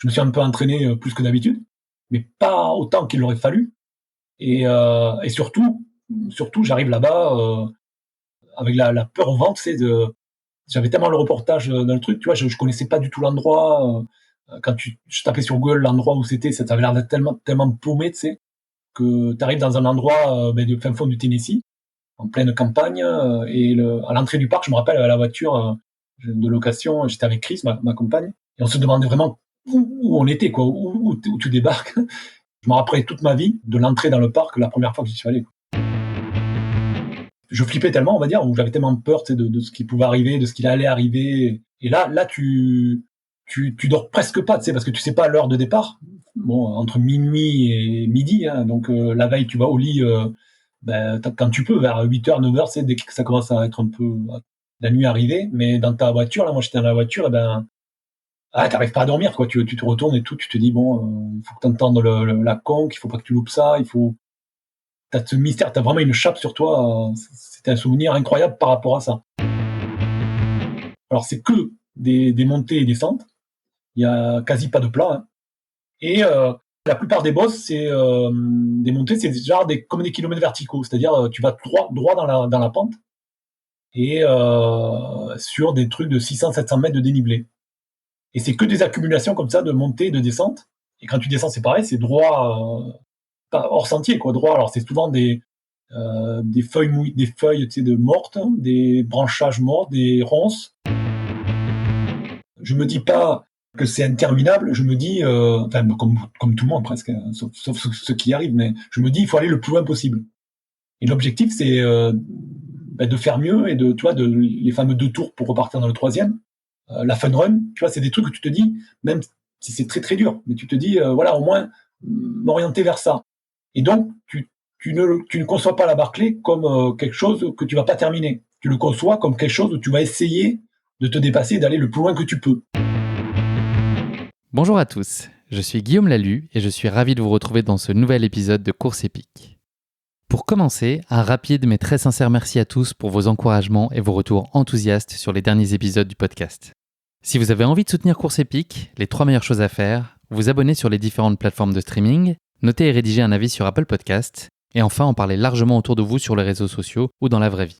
je me suis un peu entraîné, plus que d'habitude, mais pas autant qu'il aurait fallu et surtout j'arrive là-bas, avec la peur au ventre, tu sais, de j'avais tellement le reportage, dans le truc, tu vois? Je connaissais pas du tout l'endroit, quand je tapais sur Google l'endroit où c'était, ça avait l'air d'être tellement paumé, tu sais, que tu arrives dans un endroit, du fin fond du Tennessee, en pleine campagne, et à l'entrée du parc, je me rappelle, la voiture, de location, j'étais avec Chris, ma compagne, et on se demandait vraiment où on était, quoi, où tu débarques. Je me rappellerai toute ma vie de l'entrée dans le parc la première fois que j'y suis allé, quoi. Je flippais tellement, on va dire, ou j'avais tellement peur, tu sais, de ce qui pouvait arriver, de ce qui allait arriver. Et là, tu dors presque pas, tu sais, parce que tu sais pas l'heure de départ. Bon, entre minuit et midi, hein, donc la veille, tu vas au lit, quand tu peux, vers 8h, 9h, c'est dès que ça commence à être un peu la nuit arrivée. Mais dans ta voiture, là, moi j'étais dans la voiture, et t'arrives pas à dormir, quoi. Tu te retournes et tout, tu te dis bon, il faut que t'entendes la conque, il faut pas que tu loupes ça, t'as ce mystère, t'as vraiment une chape sur toi. C'était un souvenir incroyable par rapport à ça. Alors c'est que des montées et descentes, il y a quasi pas de plat, hein. Et la plupart des bosses, c'est des montées, c'est genre comme des kilomètres verticaux, c'est-à-dire tu vas droit dans la pente et sur des trucs de 600-700 mètres de dénivelé. Et c'est que des accumulations comme ça de montées et de descentes. Et quand tu descends, c'est pareil, c'est droit, pas hors sentier, quoi, droit. Alors c'est souvent des feuilles des feuilles, tu sais, de mortes, des branchages morts, des ronces. Je me dis pas que c'est interminable, je me dis, enfin, comme tout le monde presque, hein, sauf ceux qui y arrivent, mais je me dis, il faut aller le plus loin possible. Et l'objectif, c'est de faire mieux et tu vois, les fameux 2 tours pour repartir dans le troisième, la fun run, tu vois, c'est des trucs que tu te dis, même si c'est très très dur, mais tu te dis, voilà, au moins m'orienter vers ça. Et donc, tu ne conçois pas la Barclay comme quelque chose que tu vas pas terminer. Tu le conçois comme quelque chose où tu vas essayer de te dépasser et d'aller le plus loin que tu peux. Bonjour à tous, je suis Guillaume Lalu et je suis ravi de vous retrouver dans ce nouvel épisode de Course épique. Pour commencer, un rapide mais très sincère merci à tous pour vos encouragements et vos retours enthousiastes sur les derniers épisodes du podcast. Si vous avez envie de soutenir Course épique, les 3 meilleures choses à faire, vous abonner sur les différentes plateformes de streaming, noter et rédiger un avis sur Apple Podcasts, et enfin en parler largement autour de vous sur les réseaux sociaux ou dans la vraie vie.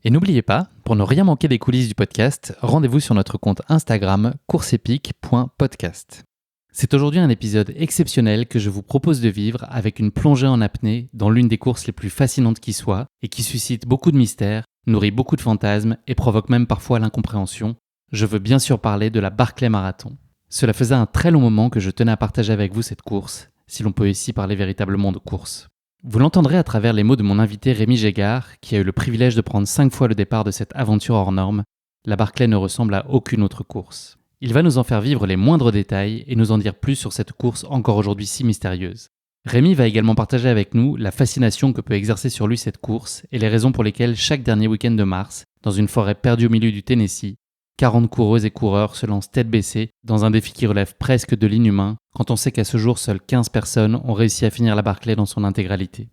Et n'oubliez pas, pour ne rien manquer des coulisses du podcast, rendez-vous sur notre compte Instagram courseepique.podcast. C'est aujourd'hui un épisode exceptionnel que je vous propose de vivre avec une plongée en apnée dans l'une des courses les plus fascinantes qui soit et qui suscite beaucoup de mystères, nourrit beaucoup de fantasmes et provoque même parfois l'incompréhension. Je veux bien sûr parler de la Barclay Marathon. Cela faisait un très long moment que je tenais à partager avec vous cette course, si l'on peut ici parler véritablement de course. Vous l'entendrez à travers les mots de mon invité Rémi Gégard, qui a eu le privilège de prendre 5 fois le départ de cette aventure hors norme. La Barclay ne ressemble à aucune autre course. Il va nous en faire vivre les moindres détails et nous en dire plus sur cette course encore aujourd'hui si mystérieuse. Rémi va également partager avec nous la fascination que peut exercer sur lui cette course et les raisons pour lesquelles chaque dernier week-end de mars, dans une forêt perdue au milieu du Tennessee, 40 coureuses et coureurs se lancent tête baissée dans un défi qui relève presque de l'inhumain quand on sait qu'à ce jour seules 15 personnes ont réussi à finir la Barclay dans son intégralité.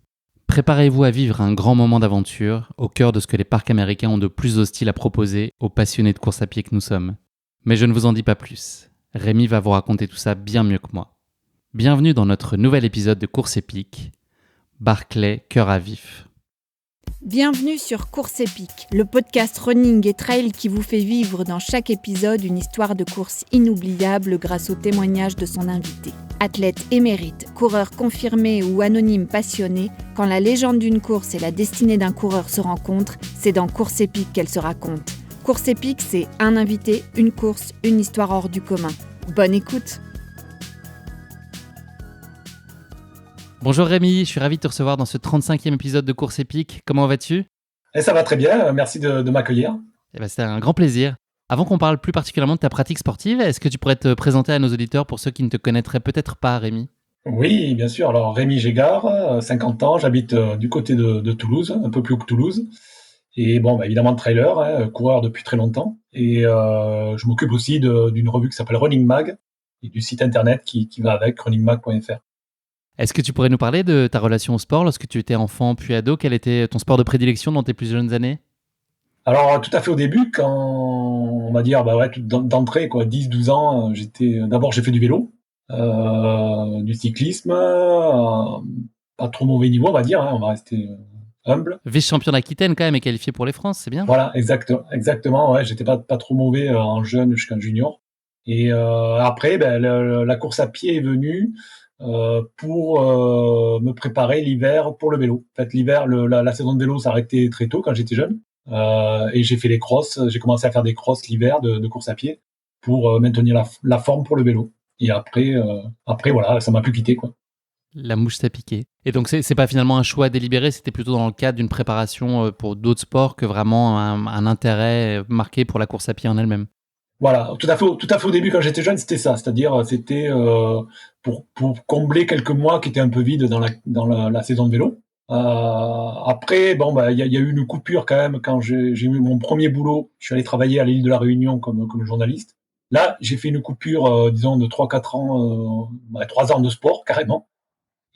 Préparez-vous à vivre un grand moment d'aventure au cœur de ce que les parcs américains ont de plus hostile à proposer aux passionnés de course à pied que nous sommes. Mais je ne vous en dis pas plus. Rémi va vous raconter tout ça bien mieux que moi. Bienvenue dans notre nouvel épisode de Course épique, Barclay cœur à vif. Bienvenue sur Course épique, le podcast running et trail qui vous fait vivre dans chaque épisode une histoire de course inoubliable grâce au témoignage de son invité. Athlète émérite, coureur confirmé ou anonyme passionné, quand la légende d'une course et la destinée d'un coureur se rencontrent, c'est dans Course épique qu'elle se raconte. Course épique, c'est un invité, une course, une histoire hors du commun. Bonne écoute! Bonjour Rémi, je suis ravi de te recevoir dans ce 35e épisode de Course épique. Comment vas-tu ? Ça va très bien, merci de m'accueillir. C'était un grand plaisir. Avant qu'on parle plus particulièrement de ta pratique sportive, est-ce que tu pourrais te présenter à nos auditeurs pour ceux qui ne te connaîtraient peut-être pas, Rémi ? Oui, bien sûr. Alors Rémi Gégard, 50 ans, j'habite du côté de Toulouse, un peu plus haut que Toulouse. Et bon, évidemment trailer, hein, coureur depuis très longtemps. Et je m'occupe aussi d'une revue qui s'appelle Running Mag et du site internet qui va avec, runningmag.fr. Est-ce que tu pourrais nous parler de ta relation au sport lorsque tu étais enfant puis ado ? Quel était ton sport de prédilection dans tes plus jeunes années ? Alors tout à fait au début, quand on va dire d'entrée, 10-12 ans, j'ai fait du vélo. du cyclisme, pas trop mauvais niveau, on va dire, hein, on va rester humble. Vice-champion d'Aquitaine quand même et qualifié pour les France, c'est bien. Voilà, exactement. Ouais, j'étais pas trop mauvais en jeune jusqu'en junior. Et après, la course à pied est venue pour me préparer l'hiver pour le vélo. En fait, l'hiver, la saison de vélo s'arrêtait très tôt quand j'étais jeune. Et j'ai fait les crosses. J'ai commencé à faire des crosses l'hiver de course à pied pour maintenir la forme pour le vélo. Et après voilà, ça m'a plus quitté, quoi. La mouche t'a piqué. Et donc, c'est pas finalement un choix délibéré, c'était plutôt dans le cadre d'une préparation pour d'autres sports que vraiment un intérêt marqué pour la course à pied en elle-même. Voilà, tout à fait au début quand j'étais jeune, c'était ça, c'est-à-dire c'était pour combler quelques mois qui étaient un peu vides dans la saison de vélo. Après, bon, il y a eu une coupure quand même quand j'ai eu mon premier boulot. Je suis allé travailler à l'île de la Réunion comme journaliste. Là, j'ai fait une coupure, disons, de 3-4 ans, 3 ans de sport carrément.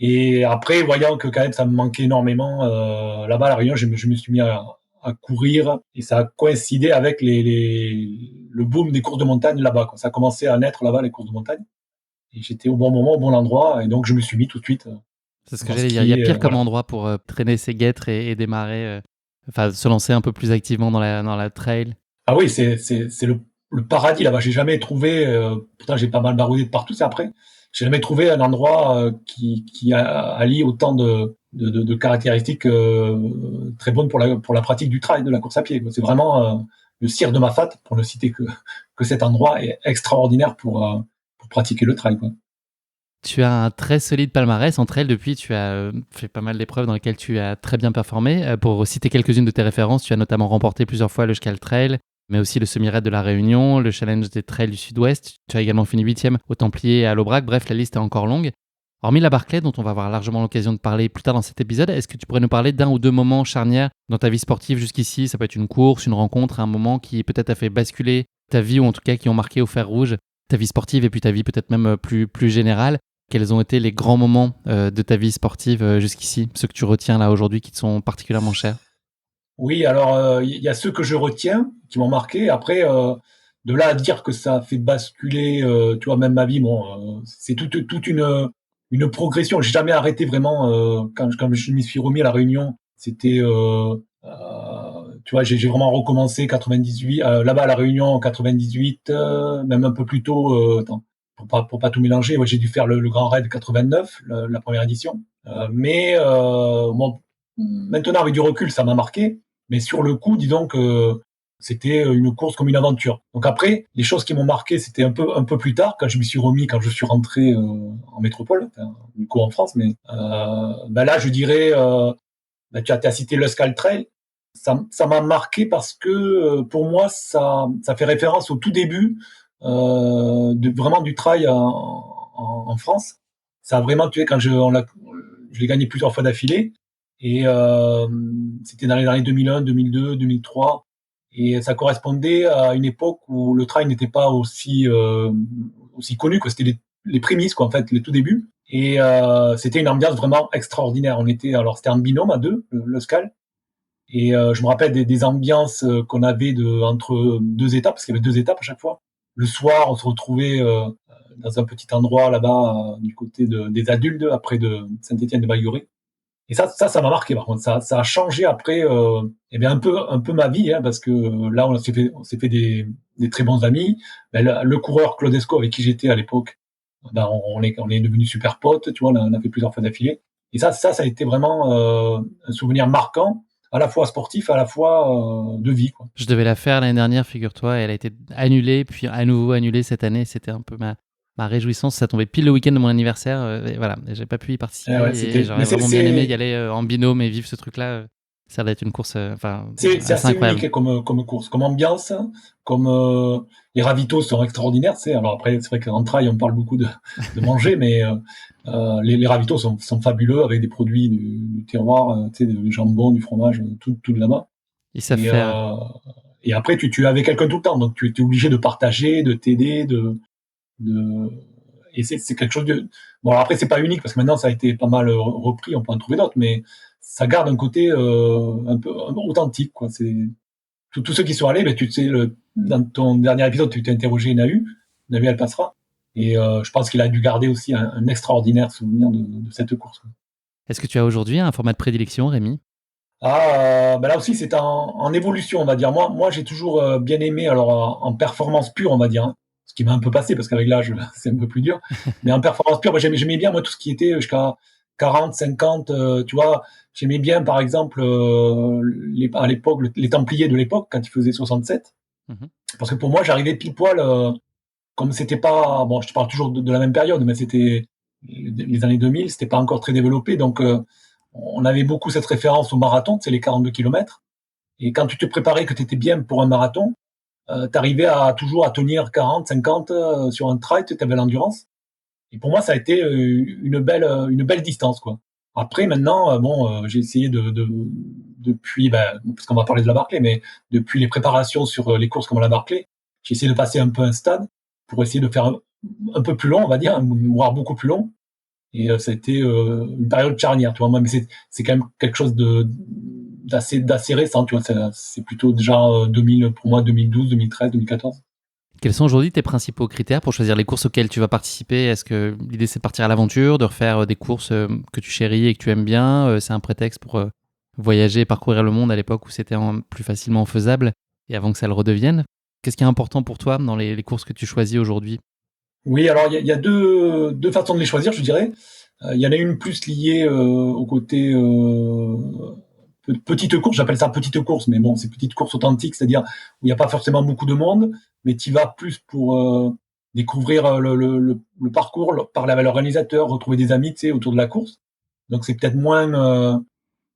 Et après, voyant que quand même ça me manquait énormément, là-bas à La Réunion, je me suis mis à courir et ça a coïncidé avec le boom des courses de montagne là-bas, quoi. Ça a commencé à naître là-bas, les courses de montagne. Et j'étais au bon moment, au bon endroit, et donc je me suis mis tout de suite C'est ce que dans j'allais dire. Il y a skier, pire comme voilà. endroit pour traîner ses guêtres et démarrer, enfin se lancer un peu plus activement dans la trail. Ah oui, c'est le paradis là-bas. J'ai jamais trouvé, pourtant j'ai pas mal baroudé de partout, c'est après. J'ai jamais trouvé un endroit qui allie autant de caractéristiques très bonnes pour la pratique du trail, de la course à pied, quoi. C'est vraiment le Cire de Mafate, pour ne citer que cet endroit est extraordinaire pour pratiquer le trail, quoi. Tu as un très solide palmarès en trail depuis. Tu as fait pas mal d'épreuves dans lesquelles tu as très bien performé. Pour citer quelques-unes de tes références, tu as notamment remporté plusieurs fois le Scal Trail, mais aussi le semi-raid de la Réunion, le Challenge des trails du Sud-Ouest. Tu as également fini 8e au Templier et à l'Aubrac. Bref, la liste est encore longue. Hormis la Barclay, dont on va avoir largement l'occasion de parler plus tard dans cet épisode, est-ce que tu pourrais nous parler d'un ou deux moments charnières dans ta vie sportive jusqu'ici? Ça peut être une course, une rencontre, un moment qui peut-être a fait basculer ta vie, ou en tout cas qui ont marqué au fer rouge ta vie sportive et puis ta vie peut-être même plus générale. Quels ont été les grands moments de ta vie sportive jusqu'ici, ceux que tu retiens là aujourd'hui qui te sont particulièrement chers? Oui, alors il y a ceux que je retiens, qui m'ont marqué. Après, de là à dire que ça a fait basculer, tu vois, même ma vie, bon, c'est toute une progression. J'ai jamais arrêté vraiment quand je m'y suis remis à la Réunion. C'était, tu vois, j'ai vraiment recommencé 98 là-bas à la Réunion en 98, même un peu plus tôt. Attends, pour pas tout mélanger, ouais, j'ai dû faire le Grand Raid 89, la première édition. Mais bon, maintenant avec du recul, ça m'a marqué. Mais sur le coup, disons que c'était une course comme une aventure. Donc après, les choses qui m'ont marqué, c'était un peu plus tard, quand je suis rentré en métropole, enfin, du coup en France. Mais là, je dirais, tu as cité le Scal Trail. Ça m'a marqué parce que pour moi, ça fait référence au tout début vraiment du trail en France. Ça a vraiment, tu sais, je l'ai gagné plusieurs fois d'affilée. Et c'était dans les années 2001, 2002, 2003. Et ça correspondait à une époque où le trail n'était pas aussi connu, que c'était les prémices, quoi, en fait, les tout débuts. Et c'était une ambiance vraiment extraordinaire. Alors c'était en binôme à deux, le Scal. Et je me rappelle des ambiances qu'on avait entre deux étapes, parce qu'il y avait deux étapes à chaque fois. Le soir, on se retrouvait dans un petit endroit là-bas, du côté des Adultes, après de Saint-Étienne-de-Baïgoré. Et ça m'a marqué par contre. Ça a changé après, un peu ma vie, hein, parce que là, on s'est fait des très bons amis. Le coureur Claude Esco, avec qui j'étais à l'époque, on est devenus super potes, tu vois, on a fait plusieurs fois d'affilée. Et ça a été vraiment un souvenir marquant, à la fois sportif, à la fois de vie, quoi. Je devais la faire l'année dernière, figure-toi, et elle a été annulée, puis à nouveau annulée cette année. C'était un peu ma réjouissance. Ça tombait pile le week-end de mon anniversaire. Et voilà, j'ai pas pu y participer. Ouais, Et mais j'aurais vraiment bien aimé y aller en binôme et vivre ce truc-là. Ça va être une course c'est assez assez incroyable. unique comme course, comme ambiance, comme les ravitaux sont extraordinaires. Tu sais. Alors après, c'est vrai qu'en trail, on parle beaucoup de manger, mais les ravitaux sont fabuleux avec des produits du terroir, tu sais, du jambon, du fromage, tout de là-bas. Ils savent Et, faire. et après, tu es avec quelqu'un tout le temps, donc tu es obligé de partager, de t'aider, de... Et c'est quelque chose de... Bon, alors après, c'est pas unique, parce que maintenant, ça a été pas mal repris, on peut en trouver d'autres, mais ça garde un côté un peu authentique, quoi. C'est tous ceux qui sont allés, tu sais, dans ton dernier épisode, tu t'es interrogé Nahu, elle passera. Et je pense qu'il a dû garder aussi un extraordinaire souvenir de cette course, quoi. Est-ce que tu as aujourd'hui un format de prédilection, Rémi? Là aussi, c'est en évolution, on va dire. Moi, j'ai toujours bien aimé, alors en performance pure, on va dire, hein, ce qui m'a un peu passé parce qu'avec l'âge, c'est un peu plus dur. Mais en performance pure, moi, j'aimais bien moi tout ce qui était jusqu'à 40, 50, tu vois. J'aimais bien, par exemple, à l'époque, les Templiers de l'époque, quand ils faisaient 67. Mhm. Parce que pour moi, j'arrivais pile poil, comme c'était pas, bon, je te parle toujours de la même période, mais c'était les années 2000, c'était pas encore très développé, donc on avait beaucoup cette référence au marathon, c'est les 42 kilomètres. Et quand tu te préparais, que tu étais bien pour un marathon, tu arrivais toujours à tenir 40, 50 sur un trail, tu avais l'endurance. Et pour moi, ça a été une belle distance, quoi. Après, maintenant, j'ai essayé depuis, parce qu'on va parler de la Barclay, mais depuis les préparations sur les courses comme la Barclay, j'ai essayé de passer un peu un stade pour essayer de faire un peu plus long, on va dire, voire beaucoup plus long. Et ça a été une période charnière, tu vois. Mais c'est quand même quelque chose d'assez récent, tu vois. C'est plutôt déjà 2000, pour moi, 2012, 2013, 2014. Quels sont aujourd'hui tes principaux critères pour choisir les courses auxquelles tu vas participer? Est-ce que l'idée c'est de partir à l'aventure, de refaire des courses que tu chéris et que tu aimes bien? C'est un prétexte pour voyager et parcourir le monde à l'époque où c'était plus facilement faisable et avant que ça le redevienne? Qu'est-ce qui est important pour toi dans les courses que tu choisis aujourd'hui? Oui, alors il y a deux façons de les choisir, je dirais. Il y en a une plus liée au côté petite course, j'appelle ça petite course, mais bon, c'est petite course authentique, c'est-à-dire où il n'y a pas forcément beaucoup de monde, mais tu vas plus pour découvrir le parcours, parler avec l'organisateur, retrouver des amis, tu sais, autour de la course. Donc c'est peut-être moins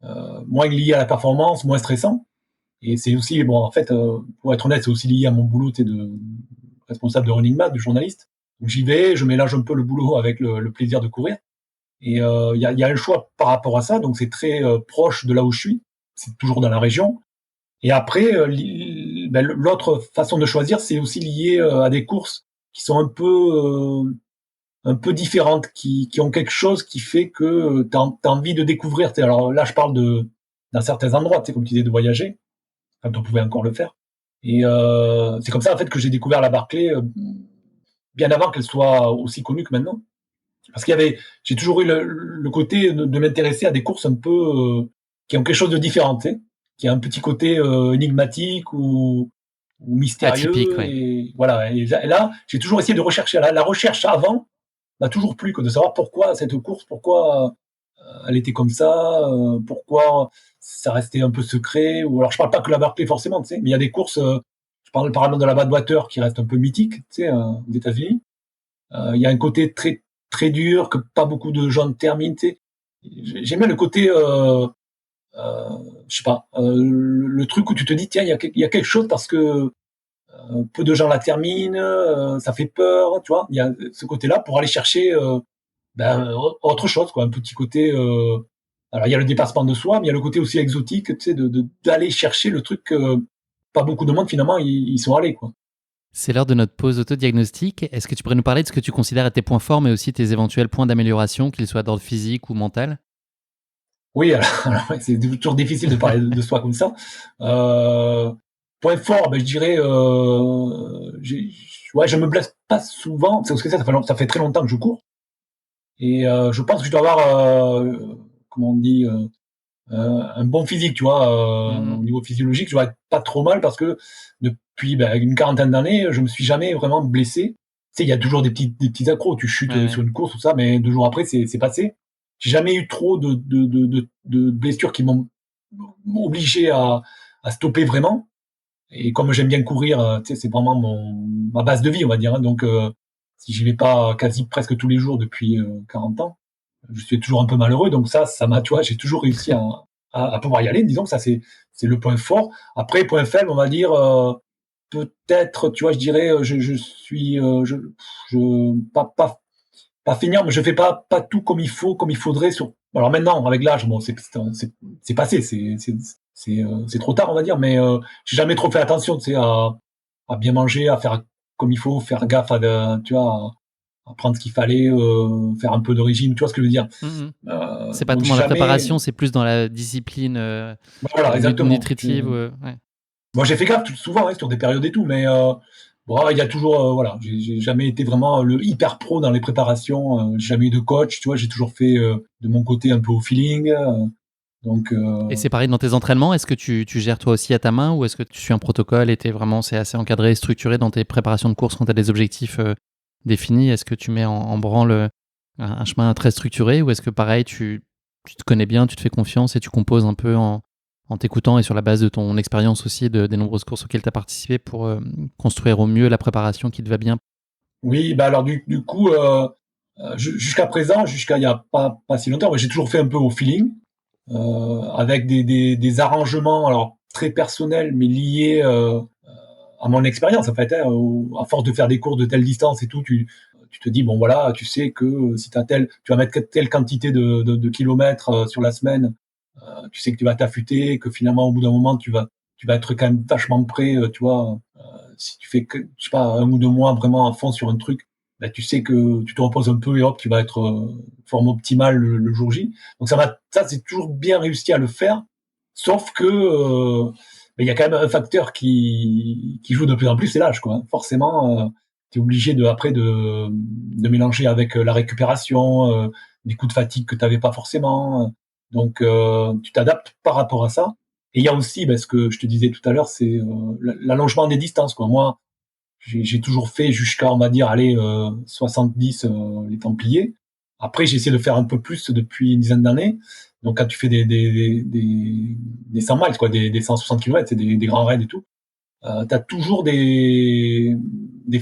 lié à la performance, moins stressant. Et c'est aussi, bon, en fait, pour être honnête, c'est aussi lié à mon boulot, tu sais, de responsable de running man, de journaliste. Donc j'y vais, je mélange un peu le boulot avec le plaisir de courir. Et il y a un choix par rapport à ça, donc c'est très proche de là où je suis. C'est toujours dans la région. Et après, l'autre façon de choisir, c'est aussi lié à des courses qui sont un peu différentes, qui ont quelque chose qui fait que tu as envie de découvrir. Alors là, je parle dans certains endroits, comme tu disais, de voyager, quand on pouvait encore le faire. Et c'est comme ça en fait que j'ai découvert la Barclay bien avant qu'elle soit aussi connue que maintenant. Parce j'ai toujours eu le côté de m'intéresser à des courses un peu qui ont quelque chose de différent, tu sais, qui a un petit côté énigmatique ou Atypique, mystérieux. ouais. Et voilà. Et là, j'ai toujours essayé de rechercher. La recherche avant m'a toujours plu, que de savoir pourquoi cette course, pourquoi elle était comme ça, pourquoi ça restait un peu secret. Ou alors, je parle pas que la Barclay forcément, tu sais, mais il y a des courses. Je parle par exemple de la Badwater qui reste un peu mythique, tu sais, aux États-Unis. Il y a un côté très très dur que pas beaucoup de gens terminent. Tu sais. J'aime bien le côté, je sais pas, le truc où tu te dis tiens, il y a quelque chose parce que peu de gens la terminent, ça fait peur, tu vois. Il y a ce côté-là pour aller chercher autre chose, quoi, un petit côté. Alors il y a le dépassement de soi, mais il y a le côté aussi exotique, tu sais, d'aller chercher le truc que pas beaucoup de monde finalement ils sont allés, quoi. C'est l'heure de notre pause autodiagnostic. Est-ce que tu pourrais nous parler de ce que tu considères être tes points forts, mais aussi tes éventuels points d'amélioration, qu'ils soient d'ordre physique ou mental? Oui, alors, ouais, c'est toujours difficile de parler de soi comme ça. Point fort, je dirais, ouais, je me blesse pas souvent. C'est parce que ça fait très longtemps que je cours. Et je pense que je dois avoir, comment on dit, un bon physique, tu vois, au Mhm. niveau physiologique, je dois être pas trop mal parce que depuis une quarantaine d'années, je me suis jamais vraiment blessé. Tu sais, il y a toujours des petits accros. Tu chutes Ouais, ouais. sur une course ou ça, mais 2 jours après, c'est passé. J'ai jamais eu trop de blessures qui m'ont obligé à stopper vraiment. Et comme j'aime bien courir, tu sais, c'est vraiment ma base de vie, on va dire, hein. Donc, si j'y vais pas quasi presque tous les jours depuis 40 ans, je suis toujours un peu malheureux. Donc ça m'a, tu vois, j'ai toujours réussi à pouvoir y aller. Disons que ça, c'est le point fort. Après, point faible, on va dire, peut-être, tu vois, je dirais, je suis, pas finir, mais je fais pas tout comme il faut, comme il faudrait alors maintenant, avec l'âge, bon, c'est passé, c'est trop tard, on va dire, mais j'ai jamais trop fait attention, tu sais, à bien manger, à faire comme il faut, faire gaffe tu vois, à prendre ce qu'il fallait, faire un peu de régime, tu vois ce que je veux dire. Mhm. C'est pas Donc tant j'ai dans la jamais, préparation, c'est plus dans la discipline voilà, exactement. nutritive. Ouais. Moi, j'ai fait gaffe souvent, hein, sur des périodes et tout, mais Bon, il y a toujours, voilà, j'ai jamais été vraiment le hyper pro dans les préparations. J'ai jamais eu de coach, tu vois. J'ai toujours fait de mon côté un peu au feeling. Donc, Et c'est pareil dans tes entraînements, est-ce que tu gères toi aussi à ta main ou est-ce que tu suis un protocole et c'est assez encadré et structuré dans tes préparations de course quand tu as des objectifs définis? Est-ce que tu mets en branle un chemin très structuré ou est-ce que pareil, tu te connais bien, tu te fais confiance et tu composes un peu en t'écoutant et sur la base de ton expérience aussi des nombreuses courses auxquelles tu as participé pour construire au mieux la préparation qui te va bien? oui, bah alors du coup, jusqu'à présent, jusqu'à il y a pas si longtemps, ouais, j'ai toujours fait un peu au feeling, avec des arrangements alors très personnels, mais liés à mon expérience en fait. Hein, à force de faire des courses de telle distance et tout, tu te dis bon voilà, tu sais que si tu vas mettre telle quantité de kilomètres sur la semaine, tu sais que tu vas t'affûter, que finalement au bout d'un moment tu vas être quand même vachement prêt, tu vois. Si tu fais que, je sais pas, 1 ou 2 mois vraiment à fond sur un truc, bah, tu sais que tu te reposes un peu et hop, tu vas être forme optimale le jour J. Donc ça c'est toujours bien réussi à le faire, sauf que il y a quand même un facteur qui joue de plus en plus, c'est l'âge, quoi. Forcément, tu es obligé de mélanger avec la récupération, des coups de fatigue que tu n'avais pas forcément. Donc, tu t'adaptes par rapport à ça. Et il y a aussi, ce que je te disais tout à l'heure, c'est l'allongement des distances, quoi. Moi, j'ai toujours fait jusqu'à, on va dire, allez, 70 les Templiers. Après, j'ai essayé de faire un peu plus depuis une dizaine d'années. Donc, quand tu fais des 100 miles, quoi, des 160 km, c'est des grands raids et tout, tu as toujours des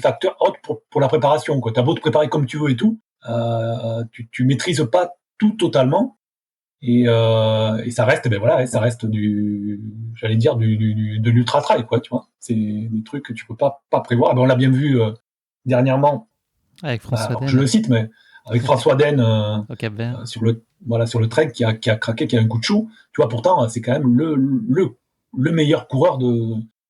facteurs autres pour la préparation, quoi. Tu as beau te préparer comme tu veux et tout, tu maîtrises pas tout totalement. Et ça reste, voilà, ça reste j'allais dire de l'ultra trail, quoi, tu vois. C'est des trucs que tu peux pas prévoir. On l'a bien vu dernièrement. Avec François Alors, je le Den cite, mais avec François Den au Cap-Vert. sur le trek qui a craqué, qui a un coup de chaud. Tu vois, pourtant, c'est quand même le meilleur coureur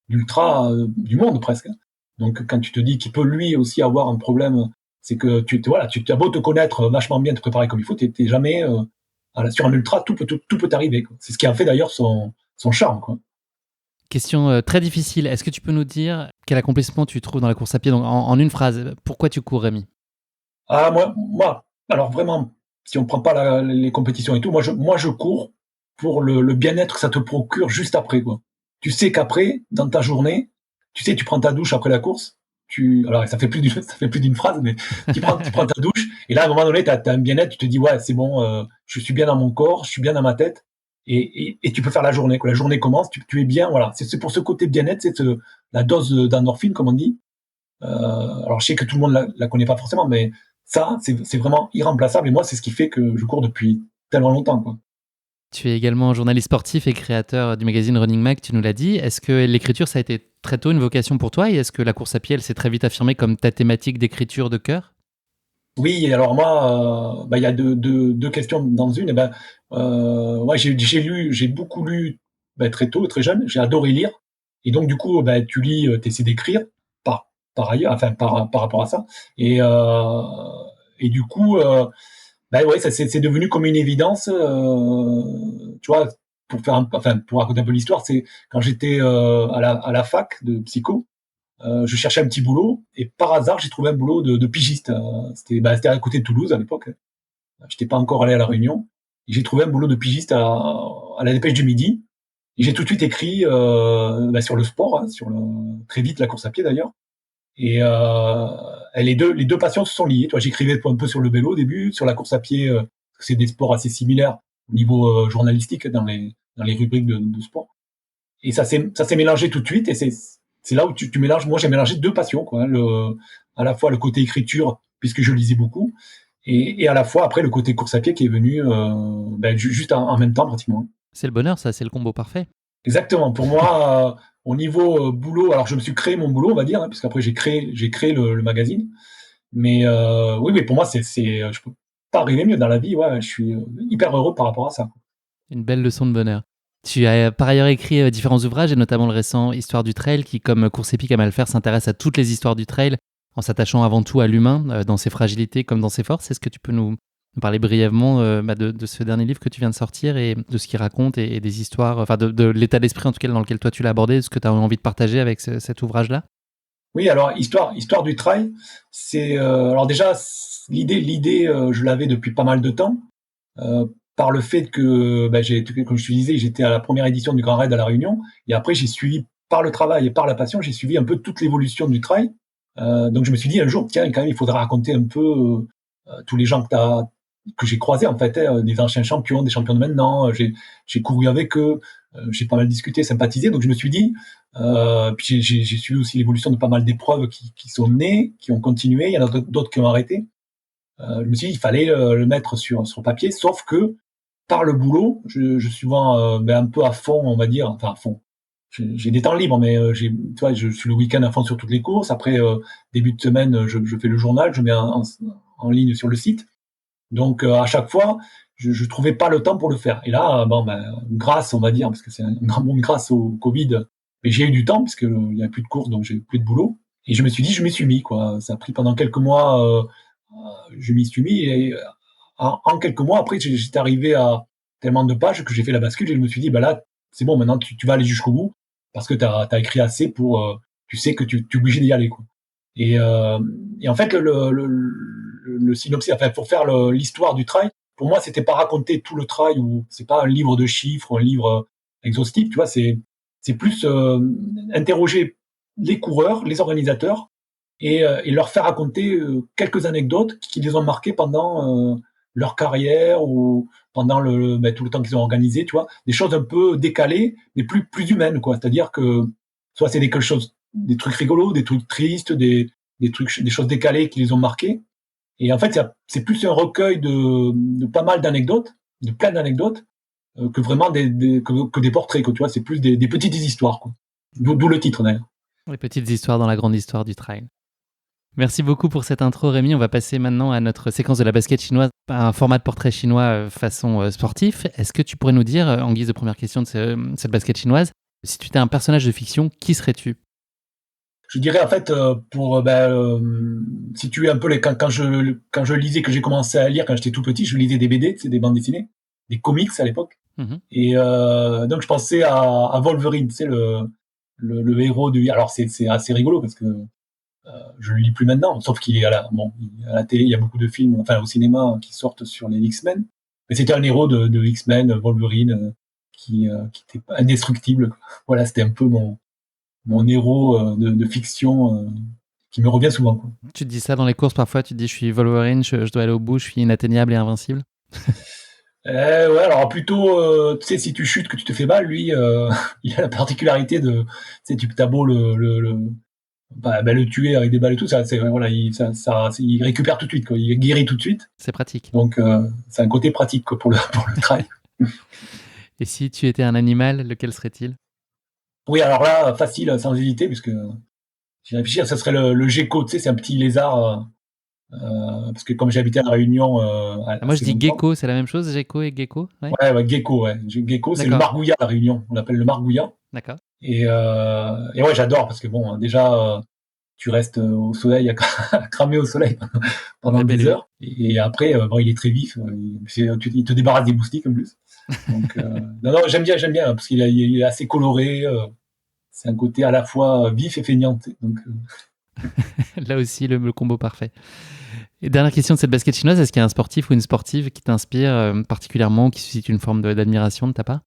d'ultra du monde presque. Donc, quand tu te dis qu'il peut lui aussi avoir un problème, c'est que tu as beau te connaître vachement bien, te préparer comme il faut, t'es jamais sur un ultra, tout peut arriver, quoi. C'est ce qui a fait d'ailleurs son charme, quoi. Question très difficile. Est-ce que tu peux nous dire quel accomplissement tu trouves dans la course à pied? Donc, en une phrase, pourquoi tu cours, Rémi? Ah, moi, alors vraiment, si on prend pas les compétitions et tout, moi, je cours pour le bien-être que ça te procure juste après, quoi. Tu sais qu'après, dans ta journée, tu sais, tu prends ta douche après la course, alors ça fait plus ça fait plus d'une phrase, mais tu prends ta douche, et là, à un moment donné, t'as un bien-être, tu te dis, ouais, c'est bon, je suis bien dans mon corps, je suis bien dans ma tête, et tu peux faire la journée, quoi. La journée commence, tu es bien, voilà. C'est pour ce côté bien-être, c'est la dose d'endorphine, comme on dit. Alors, je sais que tout le monde la connaît pas forcément, mais ça, c'est vraiment irremplaçable. Et moi, c'est ce qui fait que je cours depuis tellement longtemps, quoi. Tu es également journaliste sportif et créateur du magazine Running Mag, tu nous l'as dit. Est-ce que l'écriture, ça a été très tôt une vocation pour toi et est-ce que la course à pied, elle s'est très vite affirmée comme ta thématique d'écriture de cœur? Oui, et alors moi, il y a deux questions dans une. Et ouais, j'ai beaucoup lu très tôt, très jeune. J'ai adoré lire. Et donc, du coup, tu lis, tu essaies d'écrire par ailleurs, enfin, par rapport à ça. Et du coup, ouais, c'est devenu comme une évidence. Tu vois, pour raconter un peu l'histoire, c'est quand j'étais à la fac de psycho, je cherchais un petit boulot et par hasard, j'ai trouvé un boulot de pigiste. C'était à côté de Toulouse à l'époque. J'étais pas encore allé à La Réunion. Et j'ai trouvé un boulot de pigiste à la Dépêche du Midi. Et j'ai tout de suite écrit sur le sport, hein, très vite la course à pied d'ailleurs. Et les deux passions se sont liées. Toi, j'écrivais un peu sur le vélo au début, sur la course à pied, c'est des sports assez similaires au niveau journalistique dans les rubriques de sport. Et ça s'est mélangé tout de suite. Et c'est là où tu mélanges. Moi, j'ai mélangé deux passions, quoi, hein. À la fois le côté écriture, puisque je lisais beaucoup, et à la fois après le côté course à pied qui est venu juste en même temps pratiquement. C'est le bonheur, ça, c'est le combo parfait. Exactement. Pour moi, au niveau boulot, alors je me suis créé mon boulot, on va dire, hein, parce qu'après j'ai créé le magazine. Mais oui, pour moi, je peux pas rêver mieux dans la vie. Ouais, je suis hyper heureux par rapport à ça. Une belle leçon de bonheur. Tu as par ailleurs écrit différents ouvrages et notamment le récent Histoire du trail qui, comme Course épique à mal faire, s'intéresse à toutes les histoires du trail en s'attachant avant tout à l'humain dans ses fragilités comme dans ses forces. Est-ce que tu peux nous parler brièvement de ce dernier livre que tu viens de sortir et de ce qu'il raconte et des histoires, enfin de l'état d'esprit en tout cas dans lequel toi tu l'as abordé, ce que tu as envie de partager avec cet ouvrage-là? Oui, alors histoire du trail, c'est alors déjà l'idée je l'avais depuis pas mal de temps, par le fait que j'ai comme je te disais, j'étais à la première édition du Grand Raid à La Réunion et après j'ai suivi par le travail et par la passion, j'ai suivi un peu toute l'évolution du trail. Donc je me suis dit un jour tiens quand même il faudra raconter un peu tous les gens que j'ai croisés en fait, hein, des anciens champions, des champions de maintenant. J'ai couru avec eux, j'ai pas mal discuté, sympathisé. Donc je me suis dit, puis j'ai suivi aussi l'évolution de pas mal d'épreuves qui sont nées, qui ont continué. Il y en a d'autres qui ont arrêté. Je me suis dit, il fallait le mettre sur papier. Sauf que par le boulot, je suis souvent un peu à fond, on va dire, enfin à fond. J'ai des temps libres, mais tu vois, je suis le week-end à fond sur toutes les courses. Après, début de semaine, je fais le journal, je mets en ligne sur le site. Donc à chaque fois, je trouvais pas le temps pour le faire. Et là, grâce, on va dire, parce que c'est un grand monde grâce au Covid, mais j'ai eu du temps parce que il y a plus de courses, donc j'ai plus de boulot. Et je me suis dit, je m'y suis mis quoi. Ça a pris pendant quelques mois, je m'y suis mis et en quelques mois après, j'étais arrivé à tellement de pages que j'ai fait la bascule et je me suis dit, bah là, c'est bon, maintenant tu vas aller jusqu'au bout parce que t'as écrit assez pour, tu sais que tu es obligé d'y aller quoi. Et, et en fait, le synopsis, enfin, pour faire l'histoire du trail, pour moi, c'était pas raconter tout le trail ou c'est pas un livre de chiffres, un livre exhaustif, tu vois, c'est plus interroger les coureurs, les organisateurs et leur faire raconter quelques anecdotes qui les ont marqués pendant leur carrière ou pendant tout le temps qu'ils ont organisé, tu vois, des choses un peu décalées, mais plus humaines, quoi. C'est-à-dire que soit c'est quelque chose, des trucs rigolos, des trucs tristes, des choses décalées qui les ont marqués. Et en fait, c'est plus un recueil de pas mal d'anecdotes, de plein d'anecdotes, que vraiment que des portraits, quoi. Tu vois, c'est plus des petites histoires, quoi. D'où le titre d'ailleurs. Les petites histoires dans la grande histoire du trail. Merci beaucoup pour cette intro, Rémi. On va passer maintenant à notre séquence de la basket chinoise, un format de portrait chinois façon sportif. Est-ce que tu pourrais nous dire, en guise de première question de cette basket chinoise, si tu étais un personnage de fiction, qui serais-tu ? Je dirais en fait pour situer un peu quand je lisais, que j'ai commencé à lire quand j'étais tout petit, je lisais des BD, c'est des bandes dessinées, des comics à l'époque. Et donc je pensais à Wolverine, tu sais le héros du. Alors c'est assez rigolo parce que je le lis plus maintenant, sauf qu'il est à la télé, il y a beaucoup de films, enfin au cinéma qui sortent sur les X-Men. Mais c'était un héros de X-Men, Wolverine, qui était indestructible. Voilà, c'était un peu mon héros de fiction qui me revient souvent, quoi. Tu te dis ça dans les courses parfois, tu te dis je suis Wolverine, je dois aller au bout, je suis inatteignable et invincible. Ouais, alors plutôt, tu sais, si tu chutes, que tu te fais mal, lui, il a la particularité de, tu sais, t'as beau le tuer avec des balles et tout, ça, c'est voilà, il récupère tout de suite, quoi, il guérit tout de suite. C'est pratique. Donc c'est un côté pratique quoi, pour le trail. Et si tu étais un animal, lequel serait-il ? Oui, alors là, facile, sans hésiter, puisque j'ai réfléchi, ça serait le gecko, tu sais, c'est un petit lézard, parce que comme j'ai habité à La Réunion, moi je dis longtemps. gecko, c'est la même chose, gecko et gecko ? Ouais, gecko, ouais. Gecko, c'est le D'accord. margouillat à La Réunion, on l'appelle le margouillat. D'accord. Et ouais, j'adore, parce que bon, déjà, tu restes au soleil, à cramer au soleil pendant des heures. Et après, il est très vif, il te débarrasse des moustiques en plus. Donc, non, j'aime bien, parce qu'il est assez coloré. C'est un côté à la fois vif et feignant. Donc, là aussi, le combo parfait. Et dernière question de cette basket chinoise, est-ce qu'il y a un sportif ou une sportive qui t'inspire particulièrement, qui suscite une forme d'admiration de ta part ?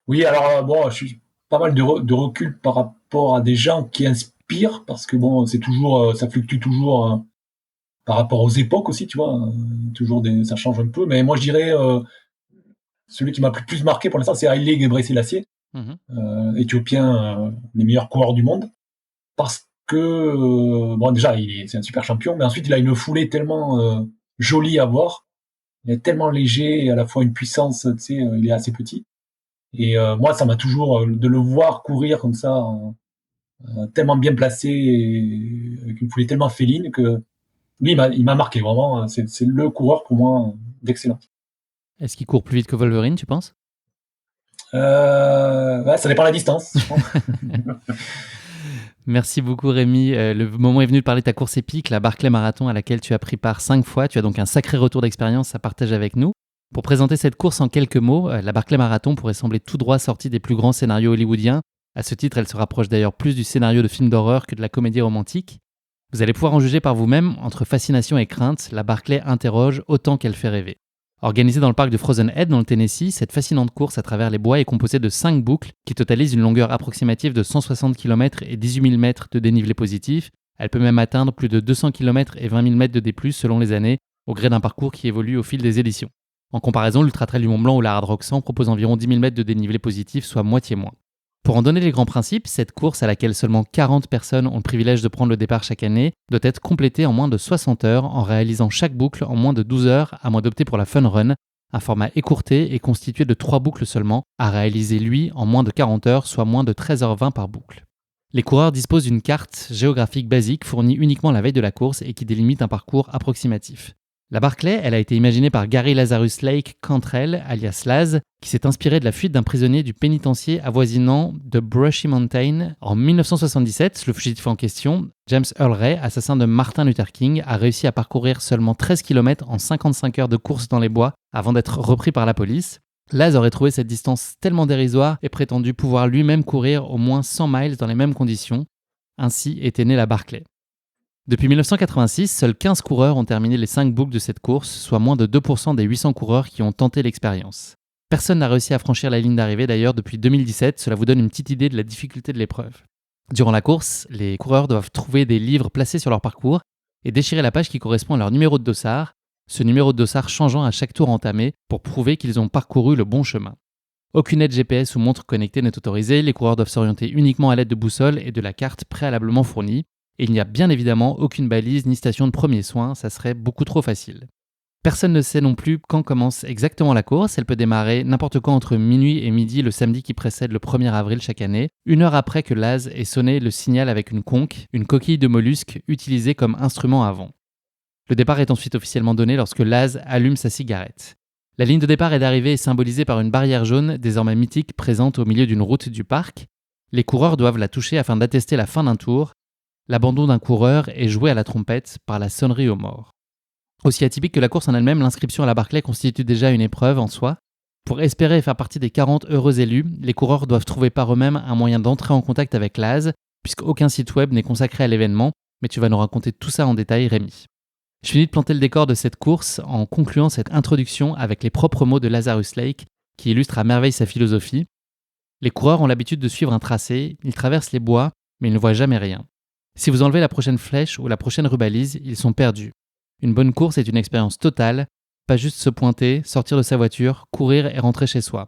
Oui, alors bon, je suis pas mal de recul par rapport à des gens qui inspirent, parce que bon, c'est toujours, ça fluctue toujours par rapport aux époques aussi, tu vois. Ça change un peu. Mais moi, je dirais, celui qui m'a le plus marqué pour l'instant, c'est Haile Gebrselassie, éthiopien, les meilleurs coureurs du monde, parce que bon, déjà, c'est un super champion, mais ensuite, il a une foulée tellement jolie à voir. Il est tellement léger et à la fois une puissance, tu sais, il est assez petit. Et moi, ça m'a toujours de le voir courir comme ça, tellement bien placé, et avec une foulée tellement féline que lui, il m'a marqué vraiment. C'est le coureur pour moi d'excellent. Est-ce qu'il court plus vite que Wolverine, tu penses ? Ouais, ça dépend de la distance, je pense. Merci beaucoup Rémi. Le moment est venu de parler de ta course épique, la Barclay Marathon, à laquelle tu as pris part 5 fois. Tu as donc un sacré retour d'expérience à partager avec nous. Pour présenter cette course en quelques mots, la Barclay Marathon pourrait sembler tout droit sortie des plus grands scénarios hollywoodiens. À ce titre, elle se rapproche d'ailleurs plus du scénario de film d'horreur que de la comédie romantique. Vous allez pouvoir en juger par vous-même, entre fascination et crainte, la Barclay interroge autant qu'elle fait rêver. Organisée dans le parc de Frozen Head dans le Tennessee, cette fascinante course à travers les bois est composée de 5 boucles qui totalisent une longueur approximative de 160 km et 18 000 mètres de dénivelé positif. Elle peut même atteindre plus de 200 km et 20 000 mètres de D+, selon les années, au gré d'un parcours qui évolue au fil des éditions. En comparaison, l'Ultra Trail du Mont Blanc ou la Hard Rock 100 propose environ 10 000 mètres de dénivelé positif, soit moitié moins. Pour en donner les grands principes, cette course à laquelle seulement 40 personnes ont le privilège de prendre le départ chaque année doit être complétée en moins de 60 heures en réalisant chaque boucle en moins de 12 heures à moins d'opter pour la Fun Run, un format écourté et constitué de 3 boucles seulement, à réaliser lui en moins de 40 heures, soit moins de 13h20 par boucle. Les coureurs disposent d'une carte géographique basique fournie uniquement la veille de la course et qui délimite un parcours approximatif. La Barclay, elle a été imaginée par Gary Lazarus Lake Cantrell, alias Laz, qui s'est inspiré de la fuite d'un prisonnier du pénitencier avoisinant de Brushy Mountain. En 1977, le fugitif en question, James Earl Ray, assassin de Martin Luther King, a réussi à parcourir seulement 13 km en 55 heures de course dans les bois avant d'être repris par la police. Laz aurait trouvé cette distance tellement dérisoire et prétendu pouvoir lui-même courir au moins 100 miles dans les mêmes conditions. Ainsi était née la Barclay. Depuis 1986, seuls 15 coureurs ont terminé les 5 boucles de cette course, soit moins de 2% des 800 coureurs qui ont tenté l'expérience. Personne n'a réussi à franchir la ligne d'arrivée d'ailleurs depuis 2017, cela vous donne une petite idée de la difficulté de l'épreuve. Durant la course, les coureurs doivent trouver des livres placés sur leur parcours et déchirer la page qui correspond à leur numéro de dossard, ce numéro de dossard changeant à chaque tour entamé pour prouver qu'ils ont parcouru le bon chemin. Aucune aide GPS ou montre connectée n'est autorisée, les coureurs doivent s'orienter uniquement à l'aide de boussoles et de la carte préalablement fournie. Et il n'y a bien évidemment aucune balise ni station de premiers soins, ça serait beaucoup trop facile. Personne ne sait non plus quand commence exactement la course, elle peut démarrer n'importe quand entre minuit et midi le samedi qui précède le 1er avril chaque année, 1 heure après que Laz ait sonné le signal avec une conque, une coquille de mollusque utilisée comme instrument avant. Le départ est ensuite officiellement donné lorsque Laz allume sa cigarette. La ligne de départ et d'arrivée est symbolisée par une barrière jaune désormais mythique présente au milieu d'une route du parc. Les coureurs doivent la toucher afin d'attester la fin d'un tour. L'abandon d'un coureur est joué à la trompette par la sonnerie aux morts. Aussi atypique que la course en elle-même, l'inscription à la Barclay constitue déjà une épreuve en soi. Pour espérer faire partie des 40 heureux élus, les coureurs doivent trouver par eux-mêmes un moyen d'entrer en contact avec Laz, puisqu'aucun site web n'est consacré à l'événement, mais tu vas nous raconter tout ça en détail, Rémi. Je finis de planter le décor de cette course en concluant cette introduction avec les propres mots de Lazarus Lake, qui illustrent à merveille sa philosophie. Les coureurs ont l'habitude de suivre un tracé, ils traversent les bois, mais ils ne voient jamais rien. Si vous enlevez la prochaine flèche ou la prochaine rubalise, ils sont perdus. Une bonne course est une expérience totale, pas juste se pointer, sortir de sa voiture, courir et rentrer chez soi.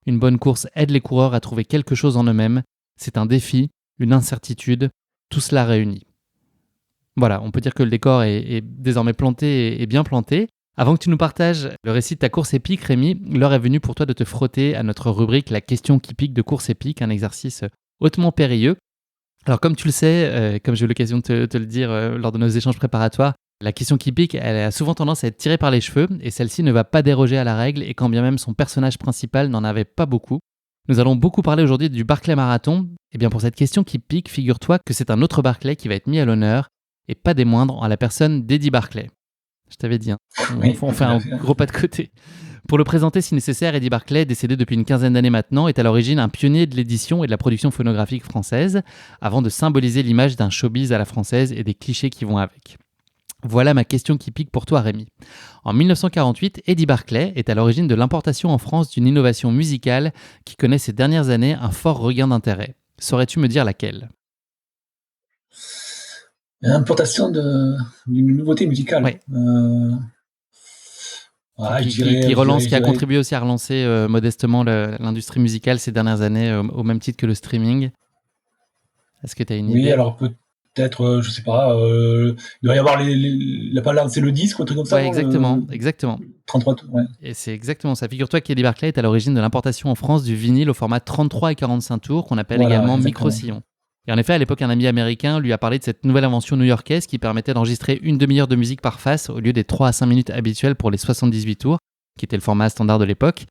Une bonne course aide les coureurs à trouver quelque chose en eux-mêmes, c'est un défi, une incertitude, tout cela réuni. Voilà, on peut dire que le décor est désormais planté et bien planté. Avant que tu nous partages le récit de ta course épique, Rémi, l'heure est venue pour toi de te frotter à notre rubrique La question qui pique de course épique, un exercice hautement périlleux. Alors comme tu le sais, comme j'ai eu l'occasion de te le dire lors de nos échanges préparatoires, la question qui pique, elle a souvent tendance à être tirée par les cheveux et celle-ci ne va pas déroger à la règle et quand bien même son personnage principal n'en avait pas beaucoup. Nous allons beaucoup parler aujourd'hui du Barclay Marathon. Et bien pour cette question qui pique, figure-toi que c'est un autre Barclay qui va être mis à l'honneur et pas des moindres en la personne d'Eddie Barclay. Je t'avais dit, on fait un gros pas de côté. Pour le présenter si nécessaire, Eddie Barclay, décédé depuis une quinzaine d'années maintenant, est à l'origine un pionnier de l'édition et de la production phonographique française, avant de symboliser l'image d'un showbiz à la française et des clichés qui vont avec. Voilà ma question qui pique pour toi, Rémi. En 1948, Eddie Barclay est à l'origine de l'importation en France d'une innovation musicale qui connaît ces dernières années un fort regain d'intérêt. Saurais-tu me dire laquelle ? L'importation d'une nouveauté musicale. Ouais. Ouais, qui a contribué aussi à relancer modestement l'industrie musicale ces dernières années au même titre que le streaming. Est-ce que tu as une idée ? Oui, alors peut-être, je sais pas, il doit y avoir la palabre, c'est le disque ou un truc comme ça. Ouais, exactement. 33 tours, ouais. Et c'est exactement ça. Figure-toi qu'Eddie Barclay est à l'origine de l'importation en France du vinyle au format 33 et 45 tours qu'on appelle également micro-sillon. Et en effet, à l'époque, un ami américain lui a parlé de cette nouvelle invention new-yorkaise qui permettait d'enregistrer une demi-heure de musique par face au lieu des 3 à 5 minutes habituelles pour les 78 tours, qui était le format standard de l'époque.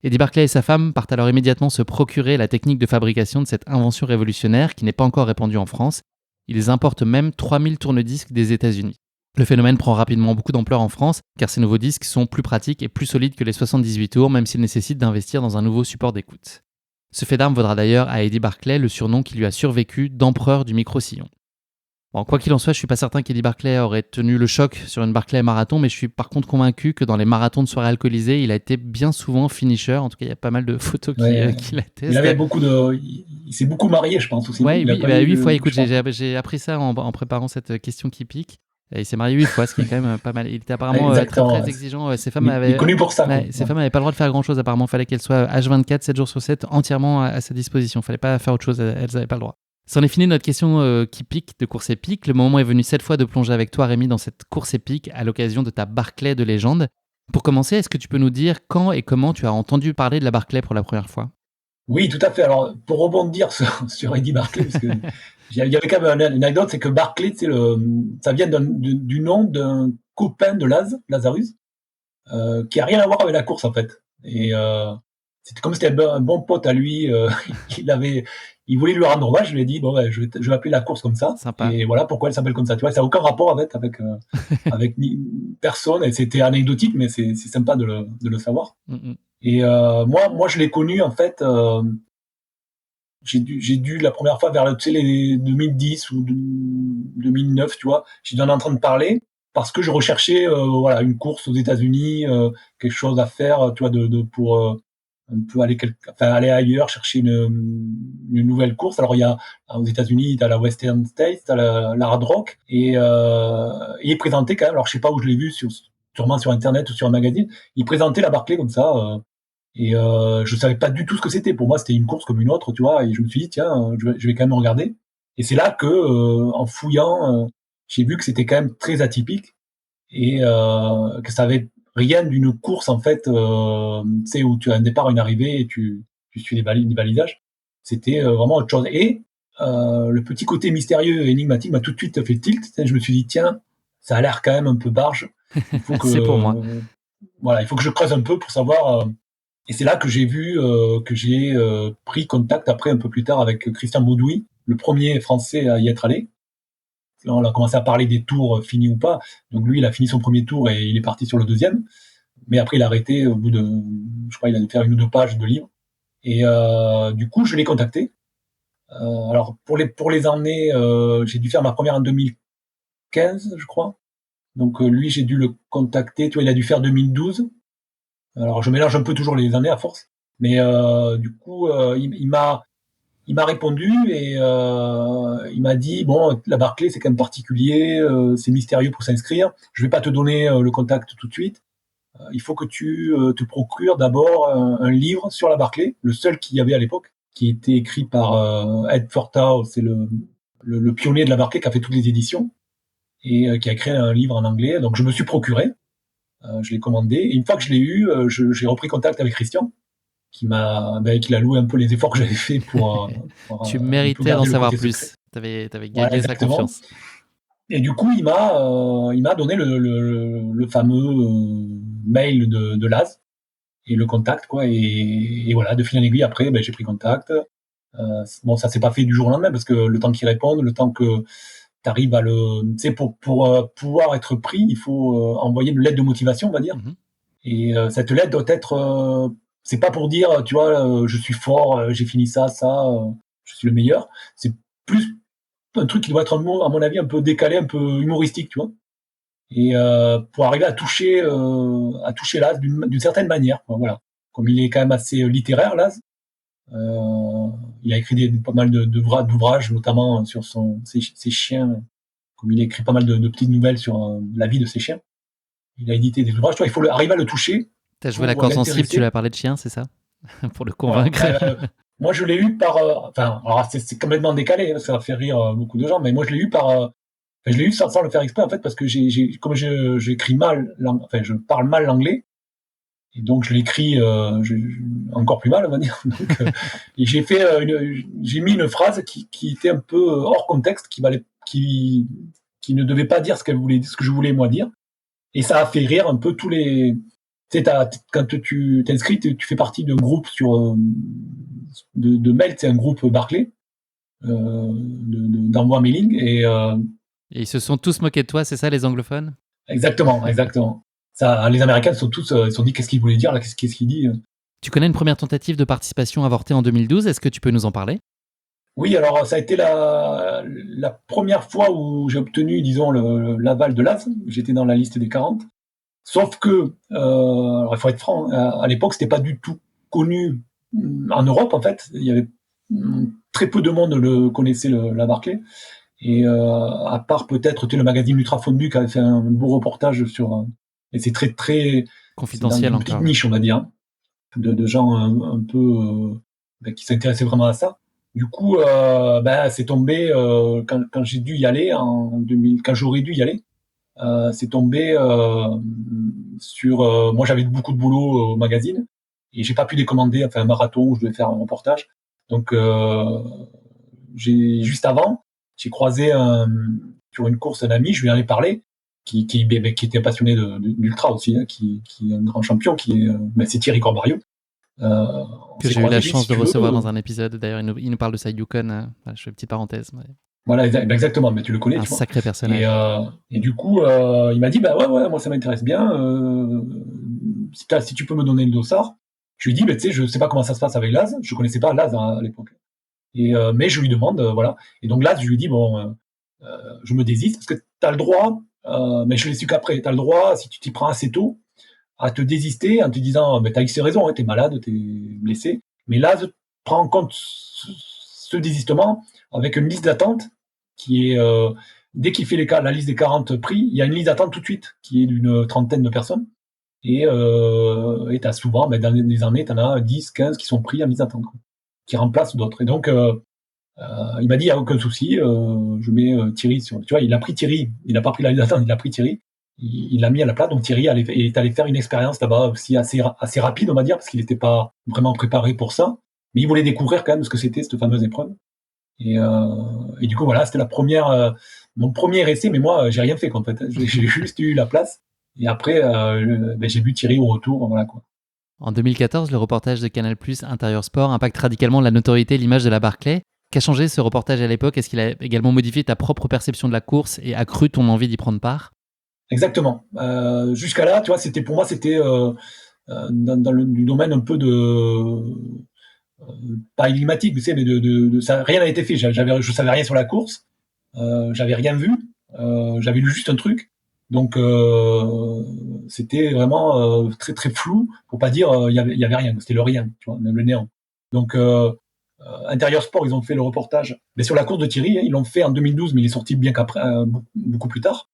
Eddie Barclay et sa femme partent alors immédiatement se procurer la technique de fabrication de cette invention révolutionnaire qui n'est pas encore répandue en France. Ils importent même 3000 tourne-disques des États-Unis. Le phénomène prend rapidement beaucoup d'ampleur en France, car ces nouveaux disques sont plus pratiques et plus solides que les 78 tours, même s'ils nécessitent d'investir dans un nouveau support d'écoute. Ce fait d'armes vaudra d'ailleurs à Eddie Barclay le surnom qui lui a survécu d'empereur du micro-sillon. Bon, quoi qu'il en soit, je suis pas certain qu'Eddie Barclay aurait tenu le choc sur une Barclay marathon, mais je suis par contre convaincu que dans les marathons de soirée alcoolisée, il a été bien souvent finisher. En tout cas, il y a pas mal de photos qui l'attestent. Il avait il s'est beaucoup marié, je pense aussi. Ouais, il a 8 fois. Écoute, j'ai appris ça en préparant cette question qui pique. Et il s'est marié 8 fois, ce qui est quand même pas mal. Il était apparemment très, très exigeant. Ses femmes il est connu pour ça. Ses femmes n'avaient pas le droit de faire grand-chose. Apparemment, il fallait qu'elles soient H24, 7 jours sur 7, entièrement à sa disposition. Il ne fallait pas faire autre chose. Elles n'avaient pas le droit. C'en est fini notre question qui pique de course épique. Le moment est venu cette fois de plonger avec toi, Rémi, dans cette course épique à l'occasion de ta Barclay de légende. Pour commencer, est-ce que tu peux nous dire quand et comment tu as entendu parler de la Barclay pour la première fois ? Oui, tout à fait. Alors, pour rebondir sur Eddie Barclay, parce que il y avait quand même une anecdote, c'est que Barclay, ça vient du nom d'un copain de Lazarus, qui a rien à voir avec la course en fait. Et c'était comme c'était un bon pote à lui. Il voulait lui rendre hommage. Je lui ai dit bon, je vais appeler la course comme ça. Sympa. Et voilà pourquoi elle s'appelle comme ça. Tu vois, ça n'a aucun rapport avec personne. Et c'était anecdotique, mais c'est sympa de le savoir. Mm-hmm. Et moi, je l'ai connu en fait. J'ai dû la première fois vers les 2010 ou 2009, tu vois. J'ai dû en entendre parler parce que je recherchais une course aux États-Unis, quelque chose à faire, tu vois, pour un peu aller ailleurs, chercher une nouvelle course. Alors il y a aux États-Unis, t'as la Western States, t'as la Hard Rock, et il est présenté quand même. Alors je sais pas où je l'ai vu, sûrement sur internet ou sur un magazine. Il présentait la Barclay comme ça. Et je savais pas du tout ce que c'était. Pour moi, c'était une course comme une autre, tu vois. Et je me suis dit, tiens, je vais quand même regarder. Et c'est là que, en fouillant, j'ai vu que c'était quand même très atypique et que ça avait rien d'une course en fait, tu sais, où tu as un départ, une arrivée et tu suis les balisages. C'était vraiment autre chose. Et le petit côté mystérieux et énigmatique m'a tout de suite fait tilt. Je me suis dit, tiens, ça a l'air quand même un peu barge. Il faut que, c'est pour moi. Voilà, il faut que je creuse un peu pour savoir. Et c'est là que j'ai vu que j'ai pris contact après un peu plus tard avec Christian Maudoui, le premier Français à y être allé. Là, on a commencé à parler des tours finis ou pas. Donc lui, il a fini son premier tour et il est parti sur le deuxième. Mais après, il a arrêté au bout de, je crois, il a dû faire 1 ou 2 pages de livre. Et du coup, je l'ai contacté. Alors pour les années, j'ai dû faire ma première en 2015, je crois. Donc lui, j'ai dû le contacter. Tu vois, il a dû faire 2012. Alors je mélange un peu toujours les années à force, mais du coup il m'a répondu et il m'a dit bon, la Barclay c'est quand même particulier, c'est mystérieux pour s'inscrire. Je vais pas te donner le contact tout de suite. Il faut que tu te procures d'abord un livre sur la Barclay, le seul qu'il y avait à l'époque, qui était écrit par Ed Fortau, c'est le pionnier de la Barclay qui a fait toutes les éditions et qui a créé un livre en anglais. Donc je me suis procuré. Je l'ai commandé et une fois que je l'ai eu, j'ai repris contact avec Christian qui m'a loué un peu les efforts que j'avais fait pour tu méritais d'en savoir plus. T'avais gagné sa confiance. Et du coup, il m'a donné le fameux mail de Laz et le contact quoi et voilà, de fil en aiguille après j'ai pris contact. Bon, ça s'est pas fait du jour au lendemain parce que le temps qu'il réponde, le temps que t'arrives à tu sais, pour pouvoir être pris, il faut envoyer une lettre de motivation, on va dire. Mm-hmm. Et cette lettre doit être, c'est pas pour dire, tu vois, je suis fort, j'ai fini ça, je suis le meilleur. C'est plus un truc qui doit être, à mon avis, un peu décalé, un peu humoristique, tu vois. Et pour arriver à toucher Laz d'une certaine manière, quoi, voilà. Comme il est quand même assez littéraire, Laz, il a écrit pas mal d'ouvrages, notamment sur ses chiens. Comme il a écrit pas mal de petites nouvelles sur la vie de ses chiens, il a édité des ouvrages. Tu vois, il faut arriver à le toucher. T'as joué la corde sensible, tu lui as parlé de chien, c'est ça? Pour le convaincre. Moi, je l'ai eu par. Alors c'est complètement décalé, ça fait rire beaucoup de gens, mais moi, je l'ai eu par. Je l'ai eu sans le faire exprès, en fait, parce que comme j'écris mal, je parle mal l'anglais. Et donc je l'écris encore plus mal, on va dire. Donc, et j'ai mis une phrase qui était un peu hors contexte, qui ne devait pas dire ce que je voulais moi dire. Et ça a fait rire un peu tous les. Tu sais, quand tu t'inscris, tu fais partie d'un groupe de mail, c'est un groupe Barclay d'envoi mailing et ils se sont tous moqués de toi, c'est ça, les anglophones? Exactement. Ça, les Américains sont tous, ils se sont dit qu'est-ce qu'il voulait dire là, qu'est-ce qu'il dit. Tu connais une première tentative de participation avortée en 2012, est-ce que tu peux nous en parler? Oui, alors ça a été la première fois où j'ai obtenu, disons, l'aval de l'AS. J'étais dans la liste des 40. Sauf que, alors il faut être franc, à l'époque, c'était pas du tout connu en Europe, en fait. Il y avait très peu de monde connaissait la Barclay. Et à part peut-être le magazine Ultrafondu qui avait fait un beau reportage sur... et c'est très, très... C'est dans Confidentiel une petite encore. niche, on va dire, de gens un peu... qui s'intéressaient vraiment à ça. Du coup, c'est tombé quand j'ai dû y aller en 2000, quand j'aurais dû y aller. C'est tombé sur. Moi, j'avais beaucoup de boulot au magazine et j'ai pas pu décommander. Enfin, un marathon où je devais faire un reportage. Donc, juste avant, j'ai croisé sur une course un ami. Je lui en ai parlé, qui était passionné d'ultra aussi, hein, qui est un grand champion, c'est Thierry Corbario. Que j'ai eu la chance de recevoir dans un épisode. D'ailleurs, il nous parle de sa Yukon. Je fais une petite parenthèse. Ouais. Voilà, exactement, mais tu le connais, un tu vois. Sacré personnage. Et du coup, il m'a dit, ouais, moi ça m'intéresse bien. Si tu peux me donner le dossard. Je lui dis, tu sais, je sais pas comment ça se passe avec Laz. Je connaissais pas Laz à l'époque. Mais je lui demande, voilà. Et donc Laz, je lui dis, je me désiste parce que tu as le droit, mais je l'ai su qu'après, tu as le droit, si tu t'y prends assez tôt, à te désister en te disant, t'as X raison, hein, t'es malade, t'es blessé. Mais Laz prend en compte ce désistement avec une liste d'attente qui est, dès qu'il fait la liste des 40 prix, il y a une liste d'attente tout de suite qui est d'une trentaine de personnes. Et tu as souvent, dans les années, tu en as 10, 15 qui sont pris en liste d'attente, qui remplacent d'autres. Et donc, il m'a dit, il n'y a aucun souci, je mets Thierry sur. Tu vois, il a pris Thierry, il n'a pas pris la liste d'attente, il a pris Thierry, il l'a mis à la place. Donc Thierry est allé faire une expérience là-bas aussi assez rapide, on va dire, parce qu'il n'était pas vraiment préparé pour ça. Mais il voulait découvrir quand même ce que c'était cette fameuse épreuve. Et du coup, voilà, c'était mon premier essai, mais moi, j'ai rien fait, en fait. J'ai juste eu la place. Et après, j'ai vu Thierry au retour, voilà, quoi. En 2014, le reportage de Canal+ Intérieur Sport impacte radicalement la notoriété et l'image de la Barclay. Qu'a changé ce reportage à l'époque? Est-ce qu'il a également modifié ta propre perception de la course et accru ton envie d'y prendre part? Exactement. Jusqu'à là, tu vois, pour moi, c'était dans du domaine un peu de pas énigmatique, tu sais, mais ça, rien n'a été fait. Je savais rien sur la course, j'avais rien vu, j'avais lu juste un truc. Donc c'était vraiment très très flou, pour pas dire il y avait rien. C'était le rien, tu vois, même le néant. Donc Intérieur Sport, ils ont fait le reportage, mais sur la course de Thierry, hein, ils l'ont fait en 2012, mais il est sorti bien qu'après, beaucoup plus tard.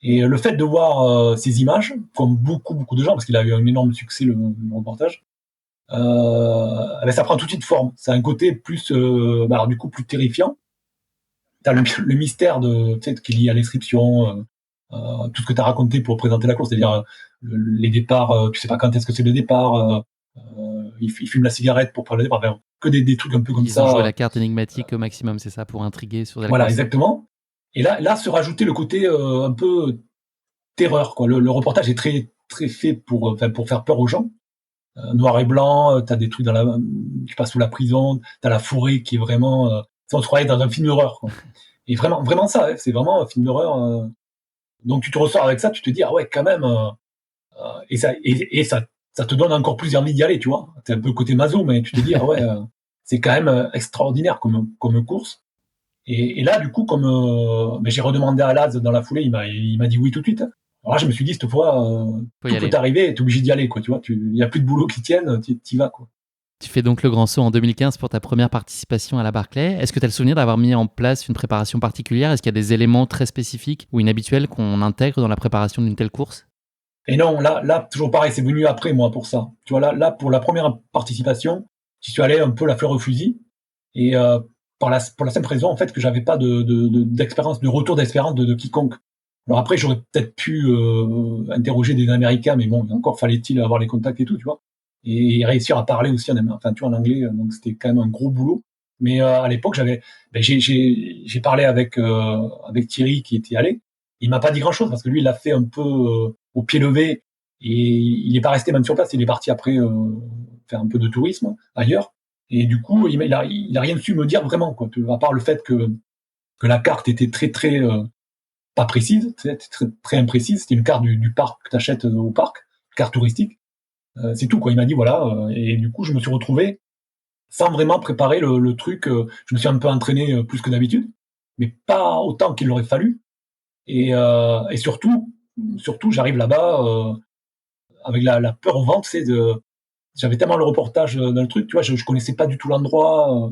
Et le fait de voir ces images, comme beaucoup de gens, parce qu'il a eu un énorme succès le reportage, ça prend tout de suite forme. C'est un côté plus, alors du coup plus terrifiant. T'as le mystère qui est lié à l'inscription, tout ce que tu as raconté pour présenter la course, c'est-à-dire les départs, tu sais pas quand est-ce que c'est le départ, il fume la cigarette pour prendre le départ, enfin, que des trucs un peu comme ça. Ils ont joué la carte énigmatique au maximum, c'est ça, pour intriguer sur la Voilà, course. exactement. Et là se rajoutait le côté un peu terreur, quoi. Le reportage est très très fait pour faire peur aux gens. Noir et blanc, t'as des trucs tu passes sous la prison, t'as la forêt qui est vraiment, on se croyait dans un film d'horreur, quoi. Et vraiment ça, c'est vraiment un film d'horreur. Donc tu te ressors avec ça, tu te dis ah ouais quand même, et ça te donne encore plus envie d'y aller, tu vois. T'es un peu côté maso, mais tu te dis ah ouais, c'est quand même extraordinaire comme course. Et là du coup comme j'ai redemandé à Laz dans la foulée, il m'a dit oui tout de suite. Alors là je me suis dit cette fois tout peut arriver, t'es obligé d'y aller, quoi, tu vois. Il y a plus de boulot qui tienne, t'y vas, quoi. Tu fais donc le grand saut en 2015 pour ta première participation à la Barclay. Est-ce que tu as le souvenir d'avoir mis en place une préparation particulière? Est-ce qu'il y a des éléments très spécifiques ou inhabituels qu'on intègre dans la préparation d'une telle course? Et non, là toujours pareil, c'est venu après moi pour ça. Tu vois, là pour la première participation, j'y suis allé un peu la fleur au fusil, et pour la simple raison en fait que j'avais pas d'expérience, de retour d'expérience de quiconque. Alors après, j'aurais peut-être pu interroger des Américains, mais bon, encore fallait-il avoir les contacts et tout, tu vois, et réussir à parler aussi en anglais, donc c'était quand même un gros boulot. Mais à l'époque, j'ai parlé avec Thierry qui était allé. Il m'a pas dit grand-chose parce que lui, il l'a fait un peu au pied levé, et il n'est pas resté même sur place. Il est parti après faire un peu de tourisme ailleurs. Et du coup, il a rien su me dire vraiment, quoi, à part le fait que la carte était très très pas précise, très, très, très imprécise. C'était une carte du parc que tu achètes au parc, carte touristique. C'est tout, quoi. Il m'a dit voilà, et du coup, je me suis retrouvé sans vraiment préparer le truc. Je me suis un peu entraîné plus que d'habitude, mais pas autant qu'il aurait fallu. Et surtout, j'arrive là-bas avec la peur au ventre, c'est de. J'avais tellement le reportage dans le truc, tu vois, je connaissais pas du tout l'endroit.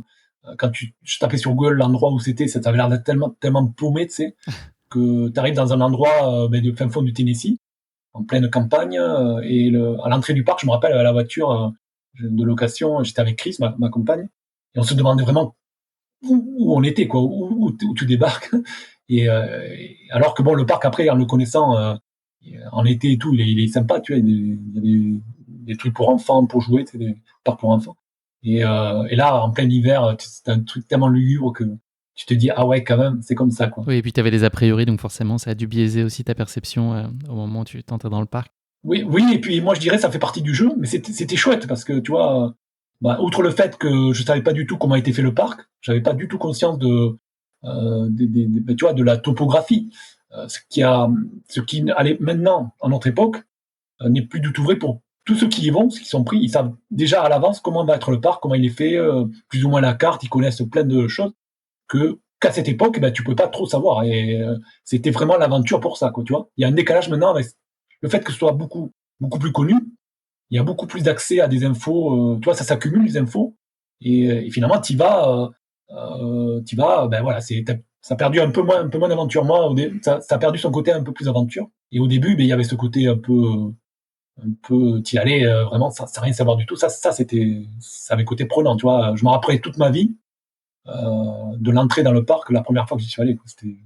Quand je tapais sur Google l'endroit où c'était, ça avait l'air d'être tellement paumé, tu sais, que tu arrives dans un endroit de fin fond du Tennessee, en pleine campagne, à l'entrée du parc, je me rappelle, à la voiture de location, j'étais avec Chris, ma compagne, et on se demandait vraiment où on était, quoi, où tu débarques. Alors que bon, le parc, après, en le connaissant, en été et tout, il est sympa, tu vois, il y a des trucs pour enfants, pour jouer, tu sais, des parcs pour enfants. Et là, en plein hiver, c'est un truc tellement lugubre que tu te dis, ah ouais, quand même, c'est comme ça, quoi. Oui, et puis tu avais des a priori, donc forcément, ça a dû biaiser aussi ta perception au moment où tu t'entrais dans le parc. Oui, oui, et puis moi je dirais ça fait partie du jeu, mais c'était chouette parce que tu vois, outre le fait que je savais pas du tout comment était fait le parc, j'avais pas du tout conscience tu vois, de la topographie, ce qui allait maintenant à notre époque n'est plus du tout vrai pour tous ceux qui y vont, ceux qui sont pris, ils savent déjà à l'avance comment va être le parc, comment il est fait, plus ou moins la carte, ils connaissent plein de choses qu'à cette époque, tu peux pas trop savoir. Et c'était vraiment l'aventure pour ça, quoi, tu vois. Il y a un décalage maintenant avec le fait que ce soit beaucoup plus connu. Il y a beaucoup plus d'accès à des infos. Tu vois, ça s'accumule les infos. Et finalement, voilà, ça a perdu un peu moins d'aventure. Moi, ça a perdu son côté un peu plus aventure. Et au début, il y avait ce côté un peu, t'y allais vraiment sans rien savoir du tout. Ça avait côté prenant, tu vois. Je me rappelais toute ma vie de l'entrée dans le parc la première fois que j'y suis allé, quoi. C'était.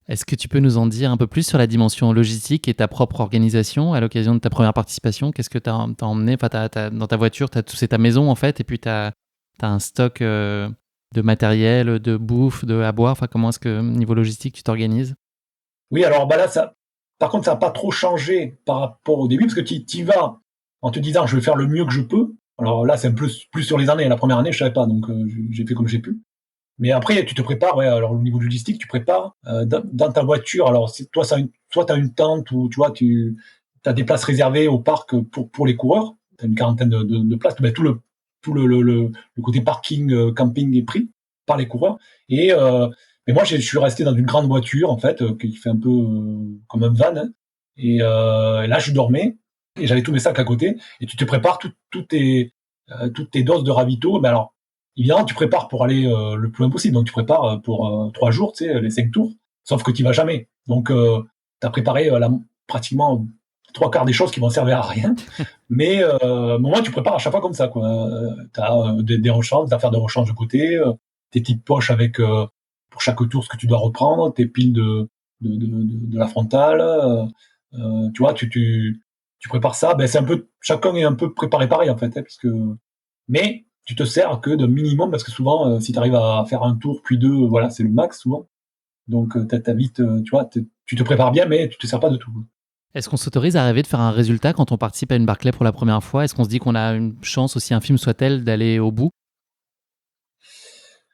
Est-ce que tu peux nous en dire un peu plus sur la dimension logistique et ta propre organisation à l'occasion de ta première participation? Qu'est-ce que tu as emmené? Enfin, dans ta voiture, c'est ta maison en fait, et puis tu as un stock de matériel, de bouffe, à boire. Enfin, comment est-ce que, niveau logistique, tu t'organises? Oui, alors là, par contre, ça n'a pas trop changé par rapport au début, parce que tu y vas en te disant, je vais faire le mieux que je peux. Alors là, c'est un peu plus sur les années. La première année, je savais pas, donc j'ai fait comme j'ai pu. Mais après, tu te prépares, ouais, alors au niveau logistique, tu prépares dans ta voiture. Alors, toi, soit tu as une tente ou tu vois, tu as des places réservées au parc pour les coureurs. Tu as une quarantaine de places. Tout le côté parking, camping est pris par les coureurs. Mais moi, je suis resté dans une grande voiture, en fait, qui fait un peu comme un van, hein. Et là, je dormais et j'avais tous mes sacs à côté. Et tu te prépares toutes tes doses de ravito. Mais alors, évidemment, tu prépares pour aller le plus loin possible. Donc, tu prépares pour 3 jours, tu sais, les 5 tours. Sauf que tu vas jamais. Donc, tu as préparé pratiquement 3 quarts des choses qui vont servir à rien. Mais moi, tu prépares à chaque fois comme ça, quoi. Tu as des rechanges, des affaires de rechange de côté, tes petites poches avec, pour chaque tour, ce que tu dois reprendre, tes piles de la frontale. Tu vois, tu prépares ça. C'est un peu, chacun est un peu préparé pareil, en fait, hein, mais tu te sers que d'un minimum, parce que souvent, si tu arrives à faire un tour, puis deux, voilà, c'est le max, souvent. Donc, t'as vite, tu vois, tu te prépares bien, mais tu te sers pas de tout. Est-ce qu'on s'autorise à rêver de faire un résultat quand on participe à une Barclay pour la première fois? Est-ce qu'on se dit qu'on a une chance, aussi infime soit-elle, d'aller au bout?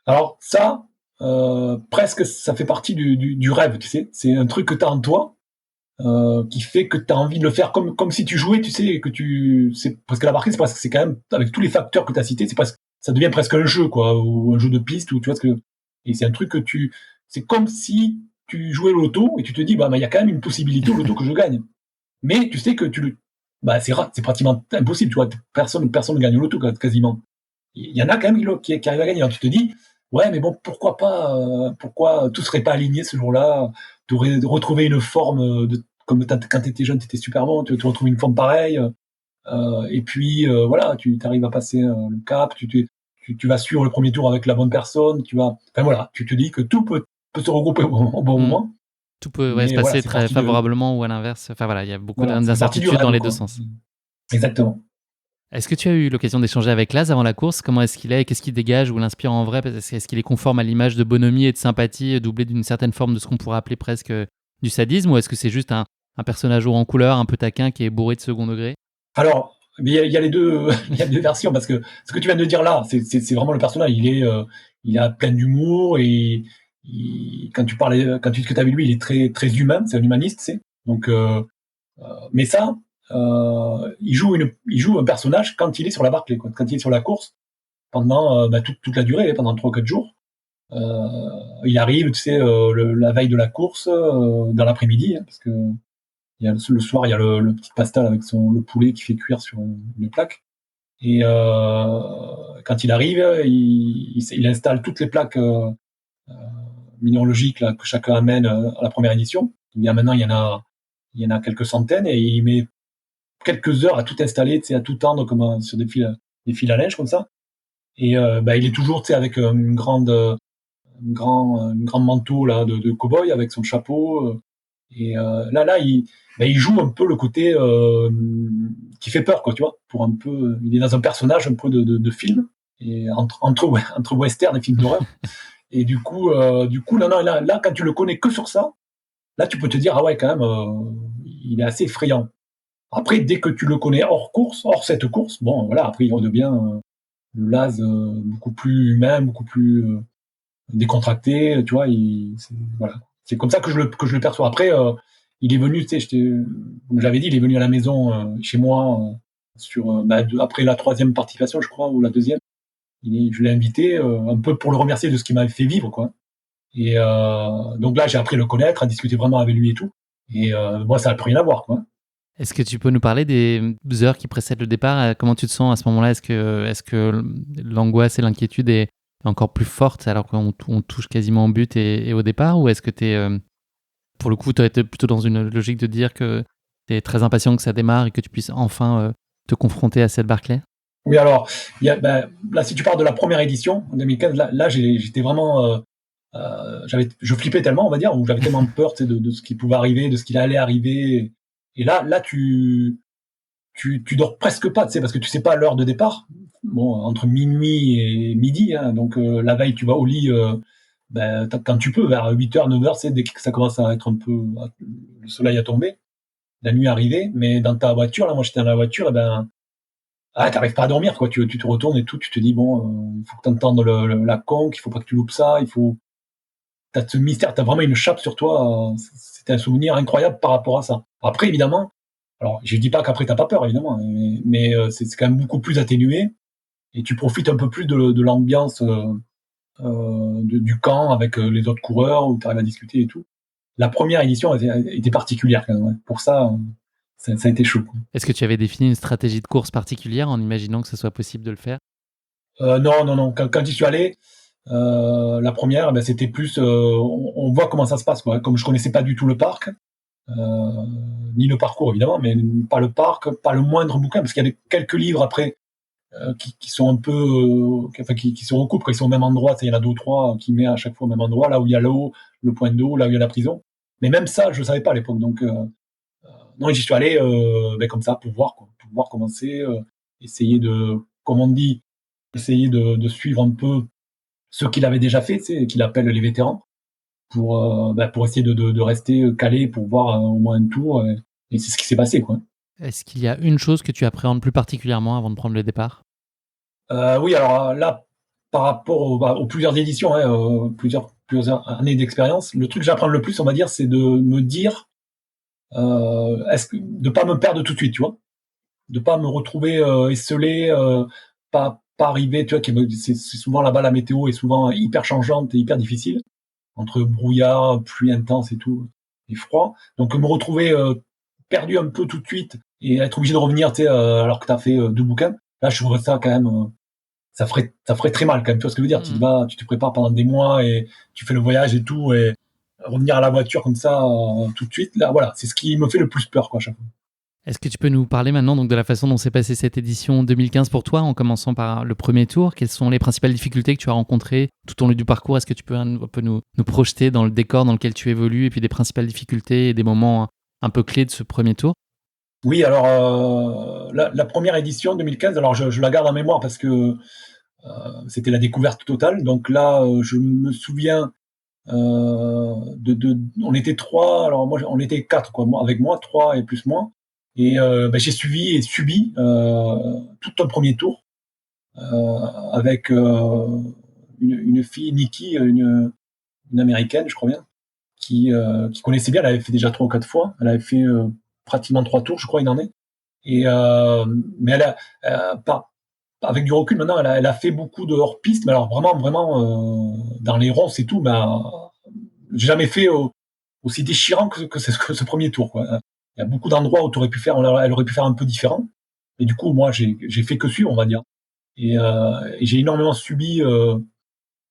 Alors ça, presque, ça fait partie du rêve, tu sais. C'est un truc que tu as en toi, qui fait que tu as envie de le faire comme si tu jouais, tu sais, parce que la Barclay, c'est quand même, avec tous les facteurs que tu as cités, ça devient presque un jeu, quoi, ou un jeu de piste, ou tu vois et c'est un truc c'est comme si tu jouais au loto et tu te dis, il y a quand même une possibilité au loto que je gagne. Mais tu sais que c'est rare, c'est pratiquement impossible, tu vois. Personne ne gagne au loto, quasiment. Il y en a quand même qui arrivent à gagner. Alors tu te dis, ouais, mais bon, pourquoi pas, pourquoi tout serait pas aligné ce jour-là? Tu aurais retrouvé une forme comme quand tu étais jeune, tu étais super bon, tu retrouves une forme pareille. Et puis, voilà, tu arrives à passer le cap, tu vas suivre le premier tour avec la bonne personne, enfin voilà, tu te dis que tout peut se regrouper au bon Hmm. moment. Tout peut se Mais voilà, passer c'est très parti favorablement ou à l'inverse. Enfin voilà, il y a beaucoup voilà, ça fait partie du d'incertitudes dans rêve, les deux quoi. sens. Exactement. Est-ce que tu as eu l'occasion d'échanger avec Laz avant la course? Comment est-ce qu'il est? Qu'est-ce qu'il dégage ou l'inspire en vrai? Est-ce qu'il est conforme à l'image de bonhomie et de sympathie, doublé d'une certaine forme de ce qu'on pourrait appeler presque du sadisme? Ou est-ce que c'est juste un personnage haut en couleur, un peu taquin, qui est bourré de second degré? Alors, il y a les deux, il y a deux versions, parce que ce que tu viens de dire là, c'est vraiment le personnage. Il a plein d'humour et quand tu discutes avec lui, il est très très humain. C'est un humaniste, c'est. Donc, mais ça, il joue un personnage quand il est sur la Barclay, quoi, quand il est sur la course pendant toute la durée, pendant 3-4 jours. Il arrive, tu sais, la veille de la course, dans l'après-midi, hein, parce que le soir, il y a le petit pastel avec le poulet qui fait cuire sur une plaque. Et quand il arrive, il installe toutes les plaques minéralogiques là, que chacun amène à la première édition. Bien maintenant, il y en a quelques centaines et il met quelques heures à tout installer, tu sais, à tout tendre comme sur des fils à linge comme ça. Et il est toujours, tu sais, avec un grand manteau là de cow-boy avec son chapeau. Et il joue un peu le côté qui fait peur, quoi, tu vois, pour un peu. Il est dans un personnage un peu de film et entre western et film d'horreur. Et du coup, non, là, quand tu le connais que sur ça, là, tu peux te dire ah ouais, quand même, il est assez effrayant. Après, dès que tu le connais hors course, hors cette course, bon, voilà, après il redevient le Laz beaucoup plus humain, beaucoup plus décontracté, tu vois. Voilà, c'est comme ça que je le perçois. Après, il est venu, tu sais, comme j'avais dit, il est venu à la maison chez moi après la 3e participation, je crois, ou la 2e. Je l'ai invité un peu pour le remercier de ce qu'il m'avait fait vivre, quoi. Et donc là, j'ai appris à le connaître, à discuter vraiment avec lui et tout. Et moi, ça n'a plus rien à voir, quoi. Est-ce que tu peux nous parler des heures qui précèdent le départ? Comment tu te sens à ce moment-là? Est-ce que l'angoisse et l'inquiétude est encore plus forte alors qu'on touche quasiment au but et au départ? Ou est-ce que pour le coup, tu as été plutôt dans une logique de dire que tu es très impatient que ça démarre et que tu puisses enfin te confronter à cette Barclay? Oui, alors, là, si tu parles de la première édition, en 2015, là j'étais vraiment... je flippais tellement, on va dire, ou j'avais tellement peur, tu sais, de ce qui pouvait arriver, de ce qui allait arriver. Et là, tu dors presque pas, tu sais, parce que tu sais pas l'heure de départ. Bon, entre minuit et midi, hein, donc la veille, tu vas au lit quand tu peux, vers 8h, 9h, c'est dès que ça commence à être un peu... Le soleil a tombé, la nuit est arrivée, mais dans ta voiture, là, moi j'étais dans la voiture, et t'arrives pas à dormir, quoi. Tu te retournes et tout, tu te dis, bon, il faut que t'entendes la conque, il faut pas que tu loupes ça, t'as ce mystère, t'as vraiment une chape sur toi, c'était un souvenir incroyable par rapport à ça. Après, évidemment, alors, je dis pas qu'après t'as pas peur, évidemment, mais c'est quand même beaucoup plus atténué et tu profites un peu plus de l'ambiance du camp avec les autres coureurs où tu arrives à discuter et tout. La première édition était particulière quand même. Ouais. Pour ça, ça a été chaud. Est-ce que tu avais défini une stratégie de course particulière en imaginant que ce soit possible de le faire? Non. Quand j'y suis allé, la première, c'était plus, on voit comment ça se passe, quoi. Comme je connaissais pas du tout le parc, ni le parcours évidemment, mais pas le parc, pas le moindre bouquin, parce qu'il y a quelques livres après qui sont un peu, qui se recoupent, quand ils sont au même endroit. Il y en a 2 ou 3 qui met à chaque fois au même endroit, là où il y a l'eau, le point d'eau, là où il y a la prison. Mais même ça, je savais pas à l'époque. Donc non, j'y suis allé comme ça pour voir, quoi, pour voir comment c'est, essayer comme on dit, essayer de suivre un peu ce qu'il avait déjà fait, tu sais, qu'il appelle les vétérans, pour essayer de rester calé pour voir au moins un tour. Et c'est ce qui s'est passé, quoi. Est-ce qu'il y a une chose que tu appréhendes plus particulièrement avant de prendre le départ? Oui, alors là, par rapport aux plusieurs éditions, hein, plusieurs années d'expérience, le truc que j'apprends le plus, on va dire, c'est de me dire, de pas me perdre tout de suite, tu vois, de pas me retrouver esselé, pas arriver, tu vois, c'est souvent là-bas la météo est souvent hyper changeante et hyper difficile entre brouillard, pluie intense et tout, et froid. Donc me retrouver perdu un peu tout de suite et être obligé de revenir, tu sais, alors que t'as fait 2 bouquins. Là, je trouve ça quand même, ça ferait très mal quand même. Tu vois ce que je veux dire? Tu te prépares pendant des mois et tu fais le voyage et tout, et revenir à la voiture comme ça tout de suite. Là, voilà, c'est ce qui me fait le plus peur, quoi, à chaque fois. Est-ce que tu peux nous parler maintenant donc de la façon dont s'est passée cette édition 2015 pour toi, en commençant par le premier tour? Quelles sont les principales difficultés que tu as rencontrées tout au long du parcours? Est-ce que tu peux un peu nous projeter dans le décor dans lequel tu évolues et puis des principales difficultés et des moments un peu clés de ce premier tour? Oui, alors la première édition 2015, alors je la garde en mémoire parce que c'était la découverte totale. Donc là, je me souviens on était 3, alors moi on était 4, quoi, avec moi 3 et plus moi. Et j'ai suivi et subi tout un premier tour avec une fille, Nikki, une américaine, je crois bien, qui connaissait bien. Elle avait fait déjà 3 ou 4 fois. Elle avait fait pratiquement 3 tours, je crois, il en est. Mais pas avec du recul maintenant, elle a fait beaucoup de hors-piste, mais alors vraiment dans les ronds c'est tout, mais j'ai jamais fait aussi déchirant que ce premier tour, quoi. Il y a beaucoup d'endroits où elle aurait pu faire un peu différent, et du coup moi j'ai fait que suivre, on va dire, et j'ai énormément subi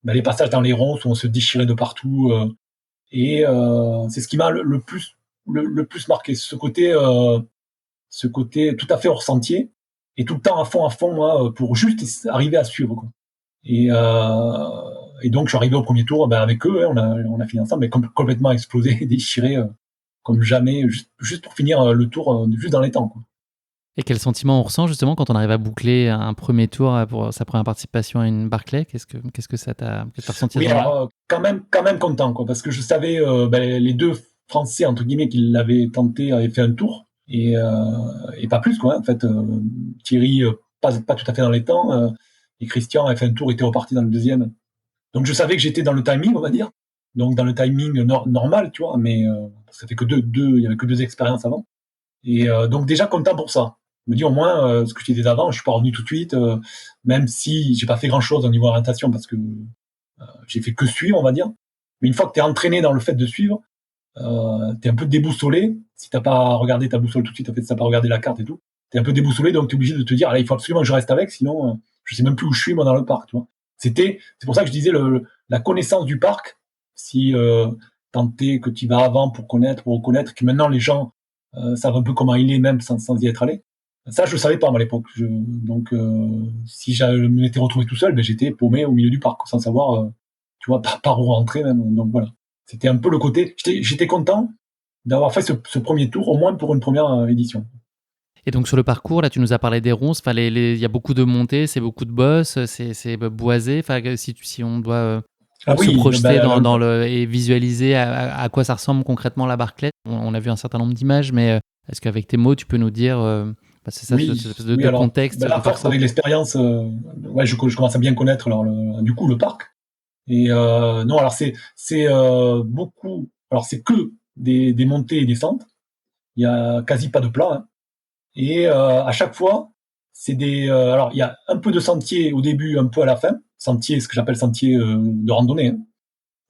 les passages dans les ronds où on se déchirait de partout, c'est ce qui m'a le plus marqué, ce côté tout à fait hors sentier et tout le temps à fond moi, pour juste arriver à suivre, quoi. Et donc je suis arrivé au premier tour avec eux, hein, on a fini ensemble, mais complètement explosé, déchiré, comme jamais, juste pour finir le tour, juste dans les temps, quoi. Et quel sentiment on ressent justement quand on arrive à boucler un premier tour pour sa première participation à une Barclay? Qu'est-ce que ça t'a ressenti à ce Oui, moment-là? alors quand même content, quoi, parce que je savais, les deux Français entre guillemets qui l'avaient tenté avaient fait un tour, et pas plus, quoi, hein, en fait. Thierry, pas tout à fait dans les temps, et Christian avait fait un tour, était reparti dans le deuxième. Donc je savais que j'étais dans le timing, on va dire. Donc dans le timing normal, tu vois, mais ça fait que il y avait que 2 expériences avant. Et donc déjà content pour ça. Je me dis au moins, ce que je disais avant, je suis pas revenu tout de suite, même si j'ai pas fait grand chose au niveau orientation parce que j'ai fait que suivre, on va dire. Mais une fois que tu es entraîné dans le fait de suivre, tu es un peu déboussolé. Si t'as pas regardé ta boussole tout de suite, en fait, si t'as pas regardé la carte et tout, tu es un peu déboussolé, donc tu es obligé de te dire, allez, il faut absolument que je reste avec, sinon je sais même plus où je suis moi dans le parc, tu vois. C'est pour ça que je disais la connaissance du parc, si tenter que tu vas avant pour reconnaître, que maintenant les gens savent un peu comment il est même sans y être allé. Ça, je le savais pas moi, à l'époque. Donc, si je m'étais retrouvé tout seul, j'étais paumé au milieu du parc, sans savoir, tu vois, par où rentrer même. Donc voilà. C'était un peu le côté. J'étais content d'avoir fait ce premier tour, au moins pour une première édition. Et donc sur le parcours, là tu nous as parlé des ronces, enfin, il y a beaucoup de montées, c'est beaucoup de bosses, c'est boisé, enfin, si on doit Ah se oui, projeter et visualiser à quoi ça ressemble concrètement la Barclay. On a vu un certain nombre d'images, mais est-ce qu'avec tes mots tu peux nous dire, c'est ça, oui, cette espèce de alors, contexte la de force parcours? avec l'expérience, ouais, je commence à bien connaître alors, du coup le parc. Et non, alors c'est beaucoup. Alors c'est que des montées et des descentes. Il y a quasi pas de plat, hein. Et à chaque fois, c'est alors il y a un peu de sentier au début, un peu à la fin. Sentier, ce que j'appelle sentier de randonnée, hein.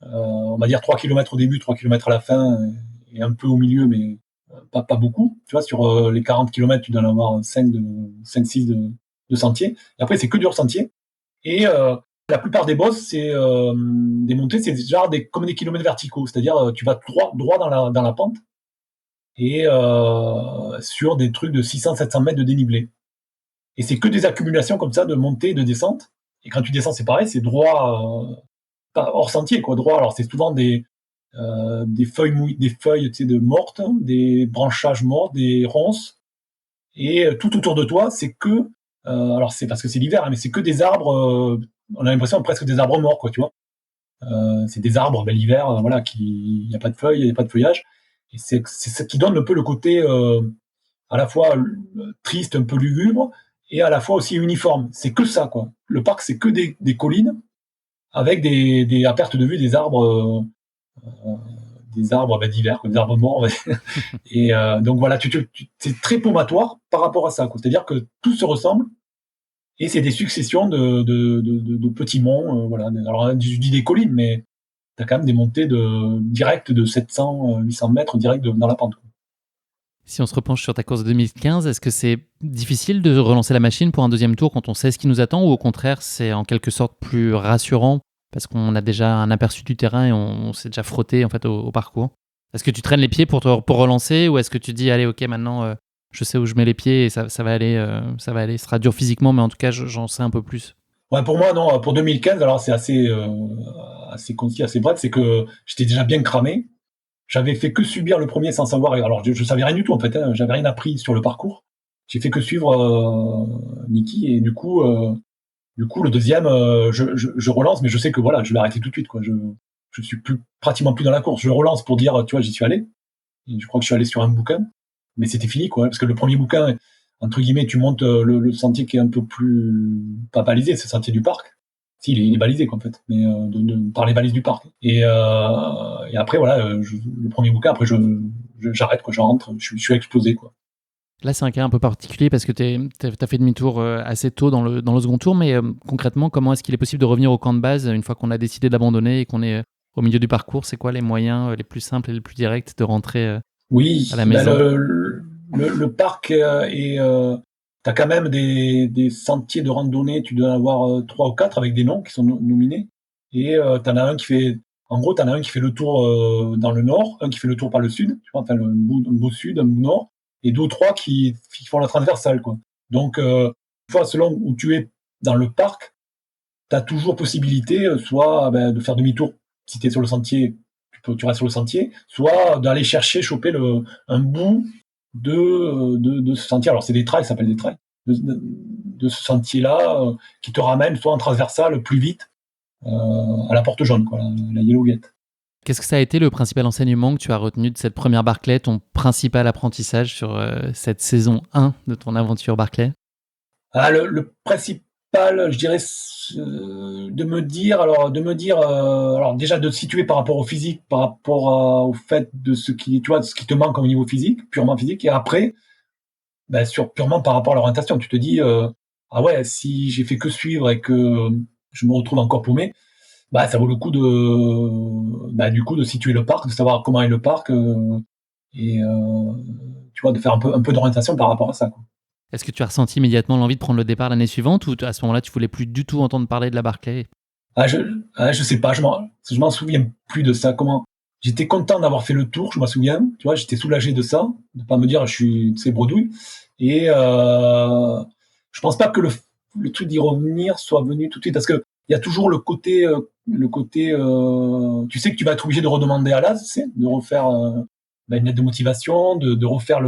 On va dire 3 kilomètres au début, 3 kilomètres à la fin, et un peu au milieu, mais pas beaucoup. Tu vois, sur les 40 kilomètres, tu dois en avoir 5-6 de sentiers. Et après, c'est que du hors-sentier. Et la plupart des bosses, c'est des montées, c'est genre comme des kilomètres verticaux. C'est-à-dire, tu vas droit dans la pente, et sur des trucs de 600-700 mètres de dénivelé. Et c'est que des accumulations comme ça de montées et de descentes. Et quand tu descends, c'est pareil, c'est droit, hors sentier, quoi, droit. Alors c'est souvent des feuilles tu sais, de mortes, des branchages morts, des ronces, et tout autour de toi, c'est que, alors c'est parce que c'est l'hiver, hein, mais c'est que des arbres. On a l'impression presque des arbres morts, quoi, tu vois. C'est des arbres, l'hiver, voilà, il y a pas de feuilles, il y a pas de feuillage, et c'est ce qui donne un peu le côté à la fois triste, un peu lugubre, et à la fois aussi uniforme. C'est que ça, quoi. Le parc, c'est que des collines avec à perte de vue des arbres d'hiver, des arbres morts. Et donc voilà, c'est très paumatoire par rapport à ça, quoi. C'est-à-dire que tout se ressemble, et c'est des successions de petits monts. Voilà. Alors je dis des collines, mais tu as quand même des montées directes de 700-800 mètres direct dans la pente, quoi. Si on se repenche sur ta course de 2015, est-ce que c'est difficile de relancer la machine pour un deuxième tour quand on sait ce qui nous attend, ou au contraire c'est en quelque sorte plus rassurant parce qu'on a déjà un aperçu du terrain et on s'est déjà frotté en fait au parcours? Est-ce que tu traînes les pieds pour relancer, ou est-ce que tu dis allez, ok, maintenant je sais où je mets les pieds et ça va aller, ce sera dur physiquement, mais en tout cas j'en sais un peu plus? Ouais, pour moi, non. Pour 2015, alors c'est assez concis, assez bref. C'est que j'étais déjà bien cramé. J'avais fait que subir le premier sans savoir. Alors, je savais rien du tout, en fait, hein. J'avais rien appris sur le parcours. J'ai fait que suivre Niki, et du coup, le deuxième, je relance, mais je sais que voilà, je vais arrêter tout de suite, quoi. Je suis pratiquement plus dans la course. Je relance pour dire, tu vois, j'y suis allé. Et je crois que je suis allé sur un bouquin, mais c'était fini, quoi. Parce que le premier bouquin, entre guillemets, tu montes le sentier qui est un peu plus pas balisé, c'est le sentier du parc. Si, il est balisé, quoi, en fait, mais par les balises du parc. Et après, voilà, le premier bouquin, après, j'arrête, quoi, je rentre, je suis explosé, quoi. Là, c'est un cas un peu particulier parce que tu as fait demi-tour assez tôt dans le second tour, mais concrètement, comment est-ce qu'il est possible de revenir au camp de base une fois qu'on a décidé d'abandonner et qu'on est au milieu du parcours? C'est quoi les moyens les plus simples et les plus directs de rentrer Oui, à la maison? le parc t'as quand même des sentiers de randonnée, tu dois en avoir 3 ou 4 avec des noms qui sont nominés. Et t'en as un qui fait le tour dans le nord, un qui fait le tour par le sud, tu vois, enfin un bout sud, un bout nord, et 2 ou 3 qui font la transversale, quoi. Donc, une fois selon où tu es dans le parc, t'as toujours possibilité, soit de faire demi-tour si t'es sur le sentier, tu restes sur le sentier, soit d'aller chercher, choper un bout de ce sentier. Alors c'est des trails, ça s'appelle des trails, de ce sentier-là qui te ramène soit en transversale plus vite à la porte jaune, quoi, la Yellow Gate. Qu'est-ce que ça a été le principal enseignement que tu as retenu de cette première Barclay, ton principal apprentissage sur cette saison 1 de ton aventure Barclay? Le principal, je dirais, de me dire, alors déjà de te situer par rapport au physique, par rapport au fait de ce qui te manque au niveau physique, purement physique, et après, purement par rapport à l'orientation. Tu te dis, ah ouais, si j'ai fait que suivre et que je me retrouve encore paumé, ça vaut le coup du coup, de situer le parc, de savoir comment est le parc, et tu vois, de faire un peu d'orientation par rapport à ça, quoi. Est-ce que tu as ressenti immédiatement l'envie de prendre le départ l'année suivante ou à ce moment-là, tu voulais plus du tout entendre parler de la Barclay? Ah, je sais pas, je m'en souviens plus de ça. Comment j'étais content d'avoir fait le tour, je m'en souviens. Tu vois, j'étais soulagé de ça, de pas me dire c'est bredouille. Et je pense pas que le truc d'y revenir soit venu tout de suite, parce que il y a toujours le côté, tu sais que tu vas être obligé de redemander à l'AS, tu sais, de refaire une lettre de motivation, de refaire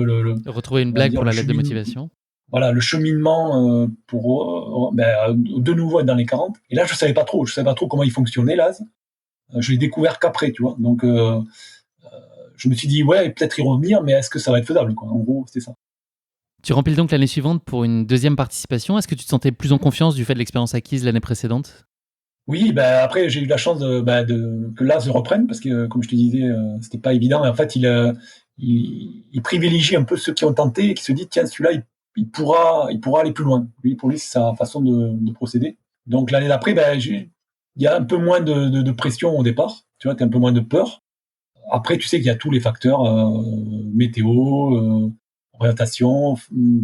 Retrouver une on va blague dire pour la lettre de motivation? voilà, le cheminement pour de nouveau être dans les 40. Et là, je savais pas trop comment il fonctionnait, l'AS. Je l'ai découvert qu'après, tu vois. Donc, je me suis dit, ouais, peut-être y revenir, mais est-ce que ça va être faisable, quoi. En gros, c'était ça. Tu remplis donc l'année suivante pour une deuxième participation. Est-ce que tu te sentais plus en confiance du fait de l'expérience acquise l'année précédente? Oui, après, j'ai eu la chance que l'AS reprenne, parce que, comme je te disais, c'était pas évident. Et en fait, il privilégie un peu ceux qui ont tenté et qui se disent, tiens, celui-là, il pourra aller plus loin. Pour lui, c'est sa façon de procéder. Donc, l'année d'après, il y a un peu moins de pression au départ. Tu vois, t'as un peu moins de peur. Après, tu sais qu'il y a tous les facteurs, météo, orientation,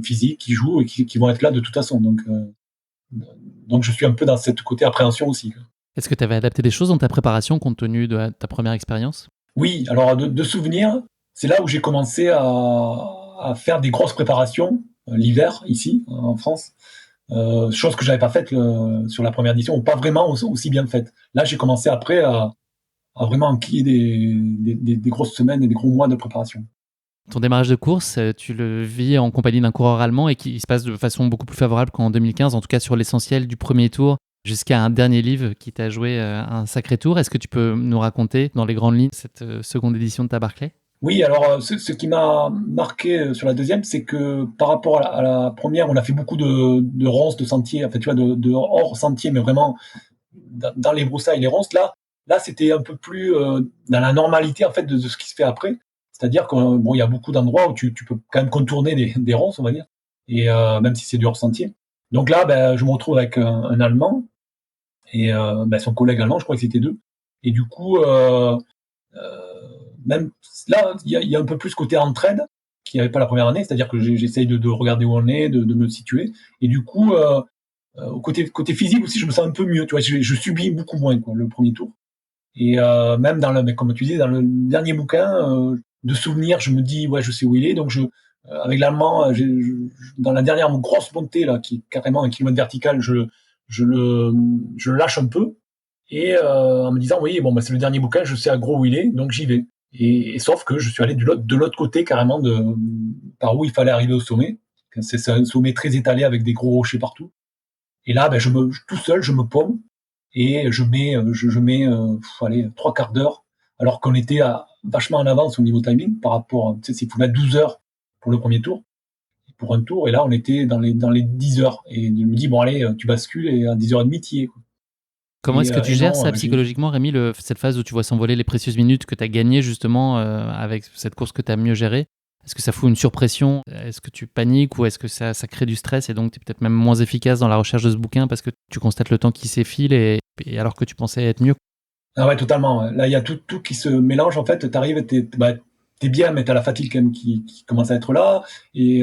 physique qui jouent et qui vont être là de toute façon. Donc je suis un peu dans cette côté appréhension aussi, quoi. Est-ce que tu avais adapté des choses dans ta préparation compte tenu de ta première expérience? Oui, alors de souvenir, c'est là où j'ai commencé à faire des grosses préparations l'hiver ici en France, chose que j'avais pas faite sur la première édition, ou pas vraiment aussi bien faite. Là, j'ai commencé après à vraiment enquiller des grosses semaines et des gros mois de préparation. Ton démarrage de course, tu le vis en compagnie d'un coureur allemand et qui se passe de façon beaucoup plus favorable qu'en 2015, en tout cas sur l'essentiel du premier tour, jusqu'à un dernier livre qui t'a joué un sacré tour. Est-ce que tu peux nous raconter dans les grandes lignes cette seconde édition de ta Barclay? Oui, alors ce qui m'a marqué sur la deuxième, c'est que par rapport à la première, on a fait beaucoup de ronces, de sentiers, en fait, tu vois, de hors sentier, mais vraiment dans les broussailles, les ronces. Là, c'était un peu plus dans la normalité en fait de ce qui se fait après. C'est-à-dire qu'il il y a beaucoup d'endroits où tu peux quand même contourner des ronces, on va dire, et même si c'est du hors sentier. Donc là, je me retrouve avec un Allemand et son collègue allemand, je crois que c'était deux. Et du coup, même là, il y a un peu plus côté entraide qu'il n'y avait pas la première année, c'est-à-dire que j'essaye de regarder où on est, de me situer. Et du coup, côté physique aussi, je me sens un peu mieux. Tu vois, je subis beaucoup moins, quoi, le premier tour. Et même mais comme tu disais, dans le dernier bouquin de souvenirs, je me dis ouais, je sais où il est. Donc avec l'allemand, dans la dernière grosse montée là, qui est carrément un kilomètre vertical, je le lâche un peu et en me disant oui, bon c'est le dernier bouquin, je sais à gros où il est, donc j'y vais. Et sauf que je suis allé de l'autre côté carrément par où il fallait arriver au sommet. C'est un sommet très étalé avec des gros rochers partout. Et là, tout seul, je me paume et je mets allez, 3/4 d'heure, alors qu'on était vachement en avance au niveau timing par rapport, tu sais, il faut mettre 12 heures pour le premier tour, pour un tour, et là, on était dans les 10 heures. Et je me dis, bon, allez, tu bascules et à 10h30, t'y es, quoi. Comment est-ce que tu Et gères non, ça psychologiquement, Rémi, cette phase où tu vois s'envoler les précieuses minutes que tu as gagnées justement avec cette course que tu as mieux gérée? Est-ce que ça fout une surpression? Est-ce que tu paniques ou est-ce que ça crée du stress et donc tu es peut-être même moins efficace dans la recherche de ce bouquin parce que tu constates le temps qui s'effile et alors que tu pensais être mieux? Ah ouais, totalement. Ouais. Là, il y a tout qui se mélange. En fait, t'arrives, t'es bien, mais t'as la fatigue quand même qui commence à être là, et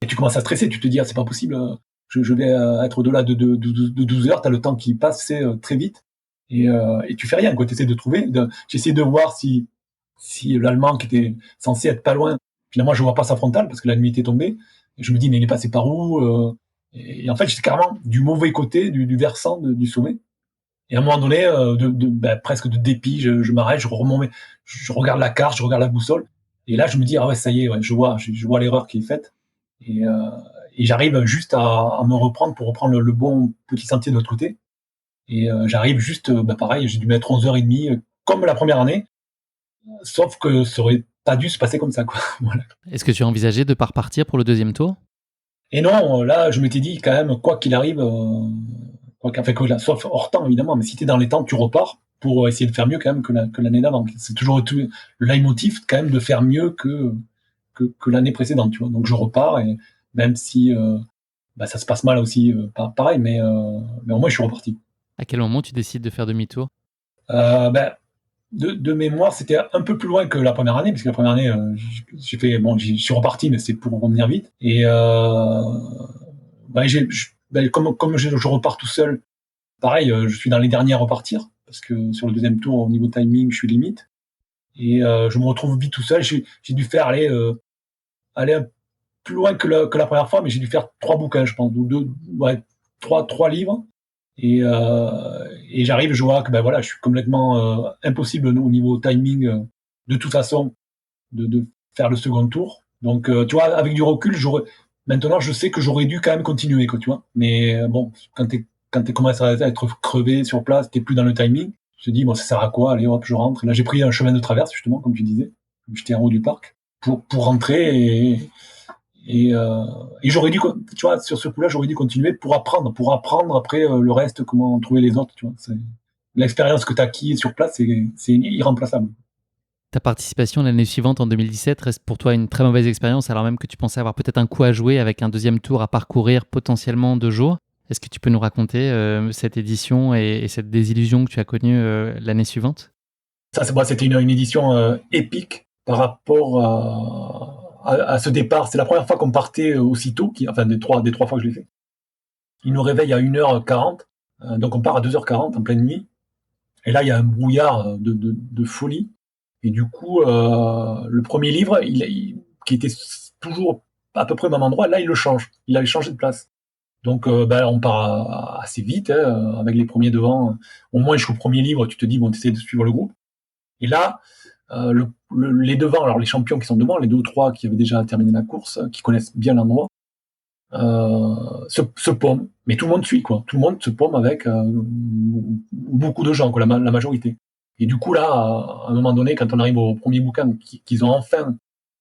tu commences à stresser. Tu te dis, ah, c'est pas possible. Je vais être au-delà de 12 heures. T'as le temps qui passe, c'est très vite, et tu fais rien. Quoi, t'essaies de trouver. J'essaie de voir si l'Allemand qui était censé être pas loin, finalement, je vois pas sa frontale parce que la nuit était tombée. Et je me dis, mais il est passé par où et en fait, j'étais carrément du mauvais côté du versant du sommet. Et à un moment donné, presque de dépit, je m'arrête, je regarde la carte, je regarde la boussole, et là je me dis ah ouais ça y est, ouais, je vois l'erreur qui est faite, et, euh, et j'arrive juste à me reprendre pour reprendre le bon petit sentier de l'autre côté, et j'arrive juste, pareil, j'ai dû mettre 11h30 comme la première année, sauf que ça aurait pas dû se passer comme ça quoi. Voilà. Est-ce que tu as envisagé de pas repartir pour le deuxième tour? Et non, là je m'étais dit quand même quoi qu'il arrive. Sauf hors temps évidemment, mais si tu es dans les temps, tu repars pour essayer de faire mieux quand même que l'année d'avant. C'est toujours le leitmotiv quand même de faire mieux que l'année précédente, tu vois. Donc je repars, et même si ça se passe mal aussi, pareil, mais au moins je suis reparti. À quel moment tu décides de faire demi-tour? Euh, ben, de mémoire, c'était un peu plus loin que la première année, parce que la première année, je suis reparti, mais c'est pour revenir vite. Et comme je repars tout seul. Pareil, je suis dans les derniers à repartir, parce que sur le deuxième tour, au niveau timing, je suis limite. Et je me retrouve vite tout seul. J'ai dû faire aller un plus loin que la première fois, mais j'ai dû faire 3 bouquins, je pense, ou 2, ouais, 3 livres. Et j'arrive, je vois que je suis complètement impossible au niveau timing, de toute façon, de faire le second tour. Donc, tu vois, avec du recul, maintenant, je sais que j'aurais dû quand même continuer, quoi, tu vois. Mais bon, quand tu commences à être crevé sur place, t'es plus dans le timing. Tu te dis, bon, ça sert à quoi? Allez, hop, je rentre. Et là, j'ai pris un chemin de traverse, justement, comme tu disais. J'étais en haut du parc pour rentrer, et j'aurais dû, tu vois, sur ce coup-là, j'aurais dû continuer pour apprendre après le reste, comment trouver les autres, tu vois. L'expérience que tu as acquis sur place, c'est irremplaçable. Ta participation l'année suivante, en 2017, reste pour toi une très mauvaise expérience, alors même que tu pensais avoir peut-être un coup à jouer avec un deuxième tour à parcourir potentiellement 2 jours. Est-ce que tu peux nous raconter cette édition et cette désillusion que tu as connue l'année suivante? Ça, c'était une édition épique par rapport à ce départ. C'est la première fois qu'on partait aussitôt, enfin des trois fois que je l'ai fait. Il nous réveille à 1h40, donc on part à 2h40 en pleine nuit. Et là, il y a un brouillard de folie. Et du coup, le premier livre, qui était toujours à peu près au même endroit, là, il le change. Il avait changé de place. Donc, on part assez vite, hein, avec les premiers devant. Au moins, jusqu'au premier livre, tu te dis, bon, tu essaies de suivre le groupe. Et là, les devants, alors les champions qui sont devant, les 2 ou 3 qui avaient déjà terminé la course, qui connaissent bien l'endroit, se paument. Mais tout le monde suit, quoi. Tout le monde se paume avec beaucoup de gens, quoi, la majorité. Et du coup, là, à un moment donné, quand on arrive au premier bouquin qu'ils ont enfin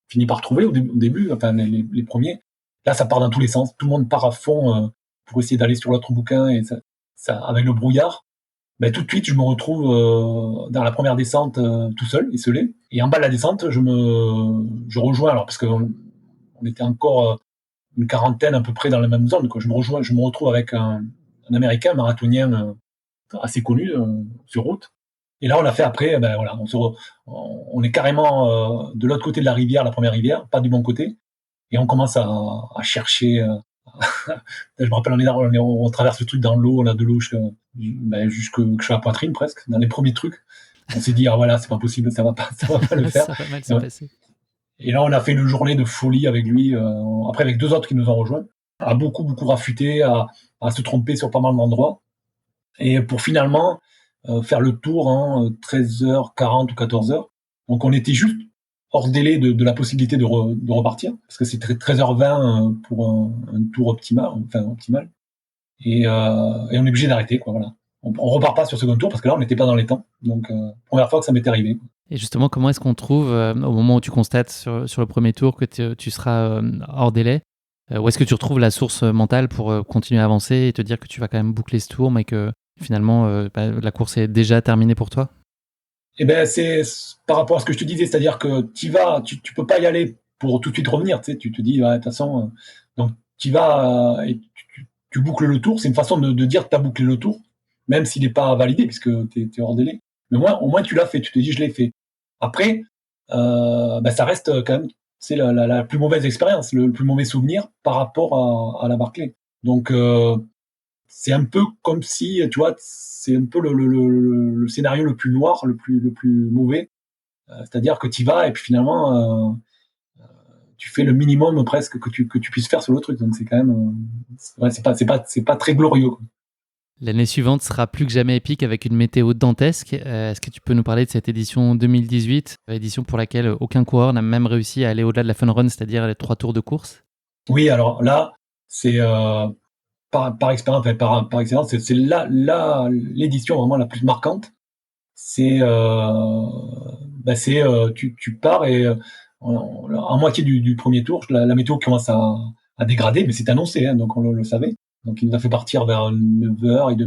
fini par trouver au début, enfin les premiers, là, ça part dans tous les sens. Tout le monde part à fond pour essayer d'aller sur l'autre bouquin, et ça avec le brouillard. Tout de suite, je me retrouve dans la première descente tout seul, isolé. Et en bas de la descente, je rejoins, alors parce qu'on était encore une quarantaine à peu près dans la même zone, quoi. Je me retrouve avec un Américain, un marathonien assez connu sur route. Et là, on a fait après, on est carrément de l'autre côté de la rivière, la première rivière, pas du bon côté. Et on commence à chercher. Je me rappelle, on traverse le truc dans l'eau, on a de l'eau jusque la poitrine presque, dans les premiers trucs. On s'est dit, ah voilà, c'est pas possible, ça va pas le faire. Ça va mal se passer. Et là, on a fait une journée de folie avec lui, après avec 2 autres qui nous ont rejoints, à beaucoup rafuter, à se tromper sur pas mal d'endroits. Et pour finalement faire le tour en 13h40 ou 14h. Donc on était juste hors délai de la possibilité de repartir, parce que c'était 13h20 pour un tour optimal. Et on est obligé d'arrêter, quoi, voilà. On repart pas sur second tour, parce que là, on n'était pas dans les temps. Donc, première fois que ça m'était arrivé. Et justement, comment est-ce qu'on trouve, au moment où tu constates sur le premier tour que tu seras hors délai, où est-ce que tu retrouves la source mentale pour continuer à avancer et te dire que tu vas quand même boucler ce tour, mais que finalement, la course est déjà terminée pour toi? C'est par rapport à ce que je te disais, c'est-à-dire que tu peux pas y aller pour tout de suite revenir. Tu sais, tu te dis, ouais, de toute façon, donc tu vas et tu boucles le tour. C'est une façon de dire que tu as bouclé le tour, même s'il n'est pas validé, puisque tu es hors délai. Mais au moins, tu l'as fait. Tu te dis, je l'ai fait. Après, ça reste quand même c'est la plus mauvaise expérience, le plus mauvais souvenir par rapport à la Barclay. Donc, c'est un peu comme si, tu vois, c'est un peu le scénario le plus noir, le plus mauvais. C'est-à-dire que tu y vas et puis finalement, tu fais le minimum presque que tu puisses faire sur le truc. Donc c'est quand même, c'est pas très glorieux, quoi. L'année suivante sera plus que jamais épique avec une météo dantesque. Est-ce que tu peux nous parler de cette édition 2018, édition pour laquelle aucun coureur n'a même réussi à aller au-delà de la fun run, c'est-à-dire les 3 tours de course? Oui, alors là, c'est par expérience, par excellence, c'est l'édition vraiment la plus marquante. C'est tu pars et en moitié du premier tour, la météo commence à dégrader, mais c'est annoncé, hein, donc on le savait. Donc il nous a fait partir vers 9h30,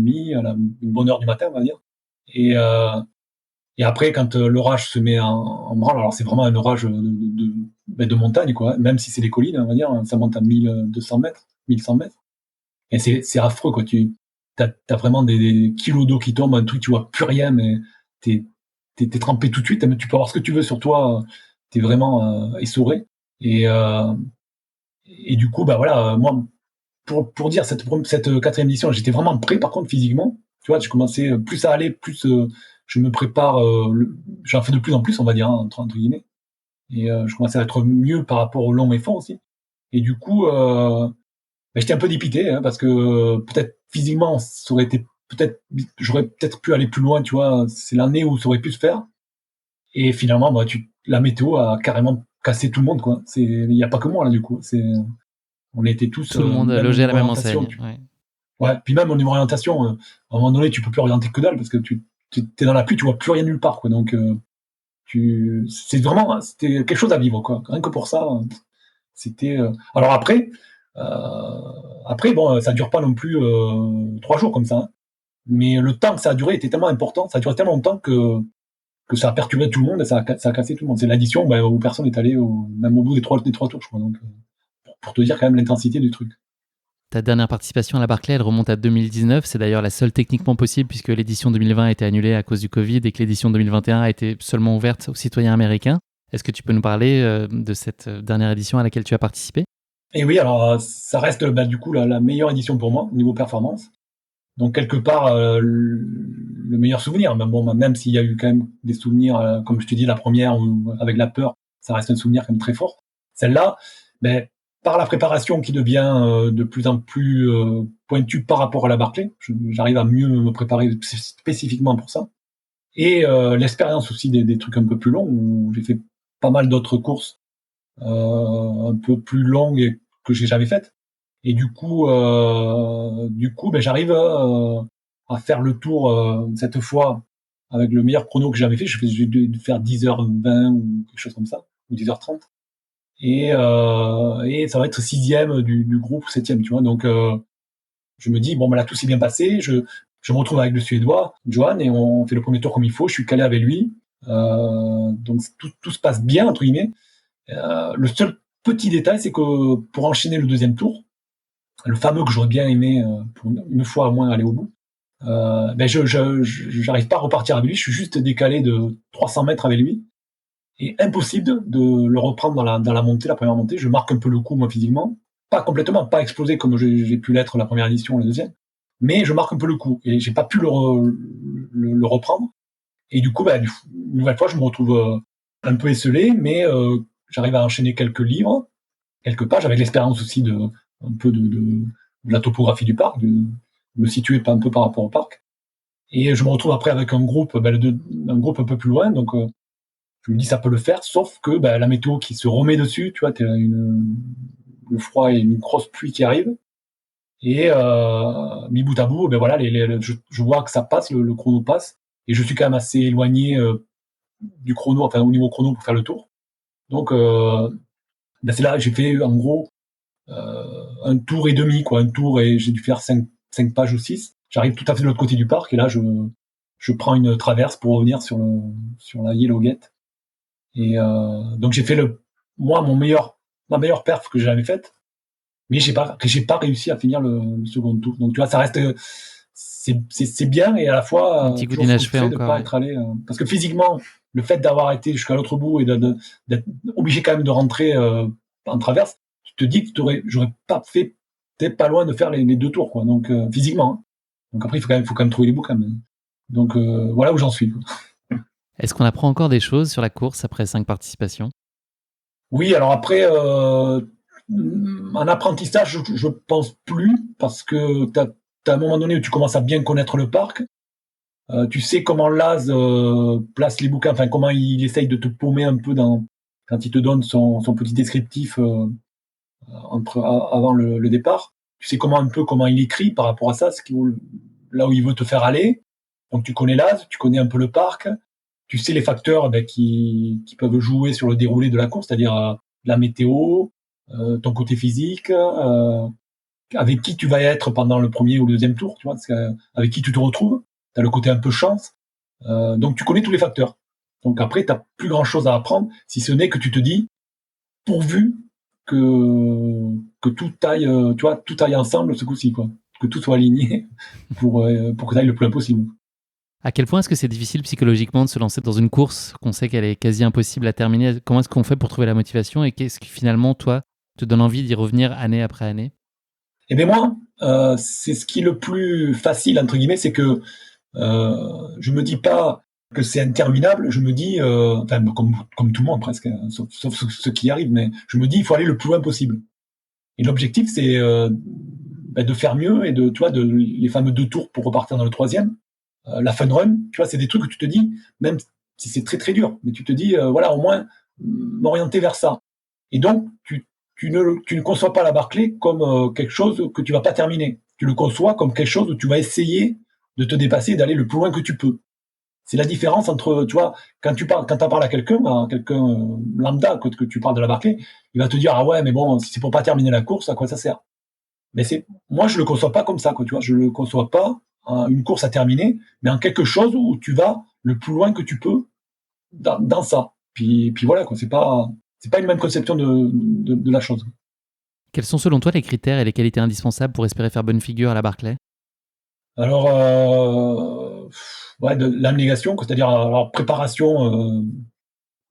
une bonne heure du matin, on va dire. Et, euh, et après, quand l'orage se met en branle, alors c'est vraiment un orage de montagne, quoi, même si c'est des collines, on va dire, ça monte à 1200 mètres, 1100 mètres. Et c'est affreux, quoi. T'as vraiment des kilos d'eau qui tombent, un truc, tu vois plus rien, mais t'es, t'es trempé tout de suite, tu peux avoir ce que tu veux sur toi, t'es vraiment essoré. Et, euh, et du coup, bah voilà, moi, pour dire cette quatrième édition, j'étais vraiment prêt, par contre, physiquement. Tu vois, je commençais plus ça allait, plus je me prépare, j'en fais de plus en plus, on va dire, hein, entre guillemets. Et je commençais à être mieux par rapport au long effort aussi. Et du coup, j'étais un peu dépité, hein, parce que peut-être physiquement, ça aurait été j'aurais peut-être pu aller plus loin, tu vois. C'est l'année où ça aurait pu se faire. Et finalement, la météo a carrément cassé tout le monde, quoi. Il n'y a pas que moi là, du coup. On était tous Tout le monde même au logé à niveau la même orientation. enseigne. Ouais. Ouais. Puis même au niveau orientation, à un moment donné, tu peux plus orienter que dalle parce que t'es dans la pluie, tu vois plus rien nulle part, quoi. Donc c'était quelque chose à vivre, quoi. Rien que pour ça, c'était. Alors après, bon, ça dure pas non plus 3 jours comme ça, hein. Mais le temps que ça a duré était tellement important, ça a duré tellement longtemps que ça a perturbé tout le monde et ça a cassé tout le monde. C'est l'addition où personne n'est allé même au bout des trois tours, je crois. Donc, pour te dire quand même l'intensité du truc. Ta dernière participation à la Barclay, elle remonte à 2019. C'est d'ailleurs la seule techniquement possible puisque l'édition 2020 a été annulée à cause du Covid et que l'édition 2021 a été seulement ouverte aux citoyens américains. Est-ce que tu peux nous parler de cette dernière édition à laquelle tu as participé? Et oui, alors ça reste du coup la meilleure édition pour moi au niveau performance. Donc quelque part le meilleur souvenir. Mais bon, même s'il y a eu quand même des souvenirs, comme je te dis, la première avec la peur, ça reste un souvenir quand même très fort. Celle-là, ben, par la préparation qui devient de plus en plus pointue par rapport à la Barclay, j'arrive à mieux me préparer spécifiquement pour ça. Et l'expérience aussi des trucs un peu plus longs, où j'ai fait pas mal d'autres courses un peu plus longues et que j'ai jamais faites. Et du coup, j'arrive à faire le tour cette fois avec le meilleur chrono que j'ai jamais fait. J'ai dû faire 10h20 ou quelque chose comme ça, ou 10h30. Et ça va être sixième du groupe, septième, tu vois. Donc, je me dis, bon, là, tout s'est bien passé. Je me retrouve avec le Suédois, Johan, et on fait le premier tour comme il faut. Je suis calé avec lui. Donc, tout se passe bien, entre guillemets. Le seul petit détail, c'est que pour enchaîner le deuxième tour, le fameux que j'aurais bien aimé pour une fois au moins aller au bout, je n'arrive pas à repartir avec lui. Je suis juste décalé de 300 mètres avec lui. Et impossible de le reprendre dans la montée, la première montée. Je marque un peu le coup, moi, physiquement. Pas complètement, pas explosé comme j'ai pu l'être la première édition ou la deuxième. Mais je marque un peu le coup. Et j'ai pas pu le reprendre. Et du coup, une nouvelle fois, je me retrouve un peu esselé, mais j'arrive à enchaîner quelques livres, quelques pages, avec l'expérience aussi un peu de la topographie du parc, de me situer un peu par rapport au parc. Et je me retrouve après avec un groupe un groupe un peu plus loin, donc je me dis ça peut le faire, sauf que la météo qui se remet dessus, tu vois, le froid et une grosse pluie qui arrive. Et mis bout à bout, voilà, je vois que ça passe, le chrono passe, et je suis quand même assez éloigné du chrono, enfin au niveau chrono pour faire le tour. Donc c'est là j'ai fait en gros un tour et demi, quoi, un tour, et j'ai dû faire 5 pages ou 6. J'arrive tout à fait de l'autre côté du parc, et là je prends une traverse pour revenir sur la Yellow Gate. Et donc j'ai fait moi, ma meilleure perf que j'ai jamais faite, mais j'ai pas réussi à finir le second tour. Donc, tu vois, ça reste, c'est bien et à la fois, Un petit goût toujours d'inachevé frustré de encore. pas être allé, parce que physiquement, le fait d'avoir été jusqu'à l'autre bout et d'être obligé quand même de rentrer, en traverse, tu te dis que j'aurais pas fait, peut-être pas loin de faire les 2 tours, quoi. Donc, physiquement, hein. Donc après, faut quand même trouver les bouts, quand même. Donc, voilà où j'en suis, quoi. Est-ce qu'on apprend encore des choses sur la course après 5 participations? Oui, alors après, en apprentissage, je pense plus parce que t'as un moment donné où tu commences à bien connaître le parc. Tu sais comment Laz place les bouquins, enfin comment il essaye de te paumer un peu quand il te donne son petit descriptif avant le départ. Tu sais comment il écrit par rapport à ça, là où il veut te faire aller. Donc tu connais Laz, tu connais un peu le parc, tu sais les facteurs qui peuvent jouer sur le déroulé de la course, c'est-à-dire la météo, ton côté physique, avec qui tu vas être pendant le premier ou le deuxième tour, tu vois, avec qui tu te retrouves. Tu as le côté un peu chance. Donc tu connais tous les facteurs. Donc après, tu n'as plus grand-chose à apprendre, si ce n'est que tu te dis, pourvu que tout aille, tu vois, tout aille ensemble ce coup-ci, quoi. Que tout soit aligné pour que ça aille le plus loin possible. À quel point est-ce que c'est difficile psychologiquement de se lancer dans une course qu'on sait qu'elle est quasi impossible à terminer? Comment est-ce qu'on fait pour trouver la motivation et qu'est-ce qui finalement, toi, te donne envie d'y revenir année après année? Et bien moi, c'est ce qui est le plus facile, entre guillemets, c'est que je me dis pas que c'est interminable, je me dis, enfin, comme tout le monde presque, hein, sauf ceux qui y arrivent, mais je me dis, il faut aller le plus loin possible. Et l'objectif, c'est de faire mieux et tu vois, les fameux 2 tours pour repartir dans le troisième. La fun run, tu vois, c'est des trucs que tu te dis, même si c'est très très dur, mais tu te dis, voilà, au moins m'orienter vers ça. Et donc, tu ne conçois pas la Barclay comme quelque chose que tu vas pas terminer. Tu le conçois comme quelque chose où tu vas essayer de te dépasser et d'aller le plus loin que tu peux. C'est la différence entre, tu vois, quand tu parles à quelqu'un lambda, que tu parles de la Barclay, il va te dire, ah ouais, mais bon, si c'est pour pas terminer la course, à quoi ça sert? Mais moi, je le conçois pas comme ça, quoi, tu vois, je le conçois pas une course à terminer, mais en quelque chose où tu vas le plus loin que tu peux dans ça. Puis voilà, quoi, c'est pas une même conception de la chose. Quels sont selon toi les critères et les qualités indispensables pour espérer faire bonne figure à la Barclay? Alors, ouais, de l'abnégation, c'est-à-dire alors préparation,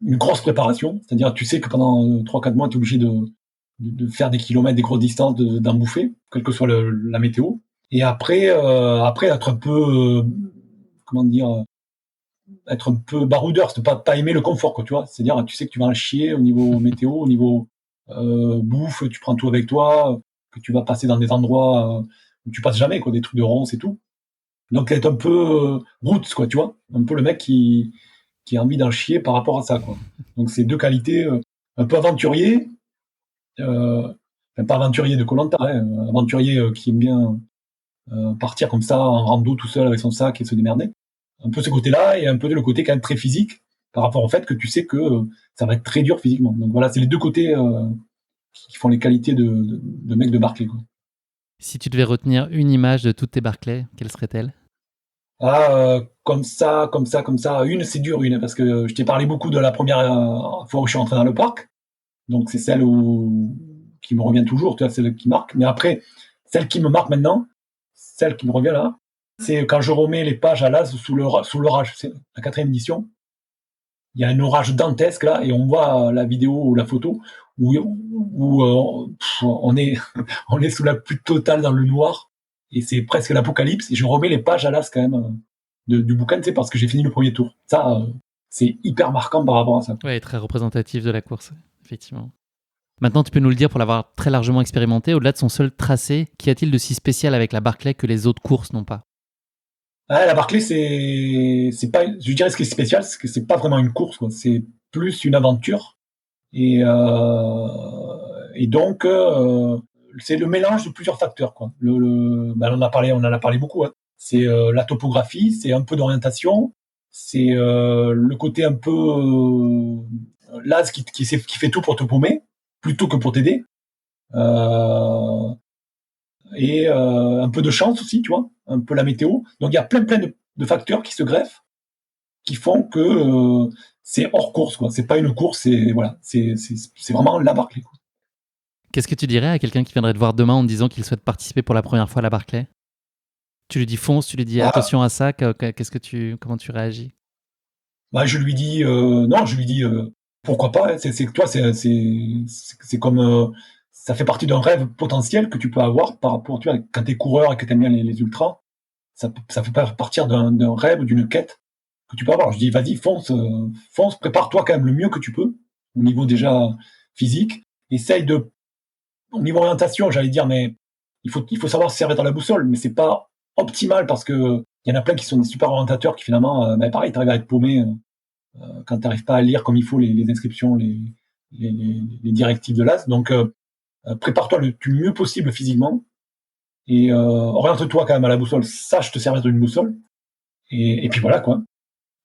une grosse préparation, c'est-à-dire tu sais que pendant 3-4 mois, tu es obligé de faire des kilomètres, des grosses distances, d'en bouffer, quelle que soit la météo. Et après être un peu, comment dire, être un peu baroudeur, c'est pas aimer le confort, quoi, tu vois. C'est-à-dire, tu sais que tu vas en chier au niveau météo, au niveau bouffe, tu prends tout avec toi, que tu vas passer dans des endroits où tu passes jamais, quoi, des trucs de ronces et tout. Donc être un peu roots, quoi, tu vois, un peu le mec qui a envie d'en chier par rapport à ça, quoi. Donc c'est deux qualités, un peu aventurier, enfin, pas aventurier de koh hein, aventurier qui aime bien partir comme ça en rando tout seul avec son sac et se démerder. Un peu ce côté-là et un peu le côté quand même très physique par rapport au fait que tu sais que ça va être très dur physiquement. Donc voilà, c'est les deux côtés qui font les qualités de mec de Barclay, quoi. Si tu devais retenir une image de toutes tes Barclay, quelle serait-elle? Ah, comme ça, comme ça, comme ça. Une, c'est dur, une, parce que je t'ai parlé beaucoup de la première fois où je suis rentré dans le parc. Donc c'est celle qui me revient toujours, tu vois, celle qui marque. Mais après, celle qui me marque maintenant, celle qui me revient là, c'est quand je remets les pages à l'as sous l'orage. C'est la 4e édition. Il y a un orage dantesque là, et on voit la vidéo ou la photo où on est on est sous la pluie totale dans le noir, et c'est presque l'apocalypse. Et je remets les pages à l'as quand même du bouquin, tu sais, parce que j'ai fini le premier tour. Ça, c'est hyper marquant par rapport à ça. Ouais, très représentatif de la course, effectivement. Maintenant, tu peux nous le dire pour l'avoir très largement expérimenté, au-delà de son seul tracé, qu'y a-t-il de si spécial avec la Barclay que les autres courses n'ont pas? Ah, la Barclay, c'est pas, je dirais, ce qui est spécial, c'est que c'est pas vraiment une course, quoi. C'est plus une aventure. Et donc, c'est le mélange de plusieurs facteurs, quoi. Ben, on en a parlé beaucoup, hein. C'est la topographie, c'est un peu d'orientation, c'est le côté un peu l'as qui fait tout pour te paumer, plutôt que pour t'aider. Euh, et un peu de chance aussi, tu vois, un peu la météo. Donc il y a plein de facteurs qui se greffent, qui font que c'est hors course, quoi. C'est pas une course, c'est voilà, c'est vraiment la Barclay, quoi. Qu'est-ce que tu dirais à quelqu'un qui viendrait te voir demain en te disant qu'il souhaite participer pour la première fois à la Barclay? Tu lui dis fonce, tu lui dis Ah, attention à ça, comment tu réagis? bah, je lui dis non, je lui dis pourquoi pas, hein. C'est que toi, c'est comme ça fait partie d'un rêve potentiel que tu peux avoir par rapport, tu vois, quand t'es coureur et que t'aimes bien les ultras, ça fait pas partir d'un rêve ou d'une quête que tu peux avoir. Je dis vas-y, fonce, prépare-toi quand même le mieux que tu peux au niveau déjà physique. Essaye de au niveau orientation, j'allais dire, mais il faut savoir se servir dans la boussole, mais c'est pas optimal parce que il y en a plein qui sont des super orientateurs qui finalement, pareil, t'arrives à être paumé quand t'arrives pas à lire comme il faut les inscriptions, les directives de l'AS. Donc, prépare-toi du mieux possible physiquement et oriente-toi quand même à la boussole. Sache te servir d'une boussole et puis voilà quoi.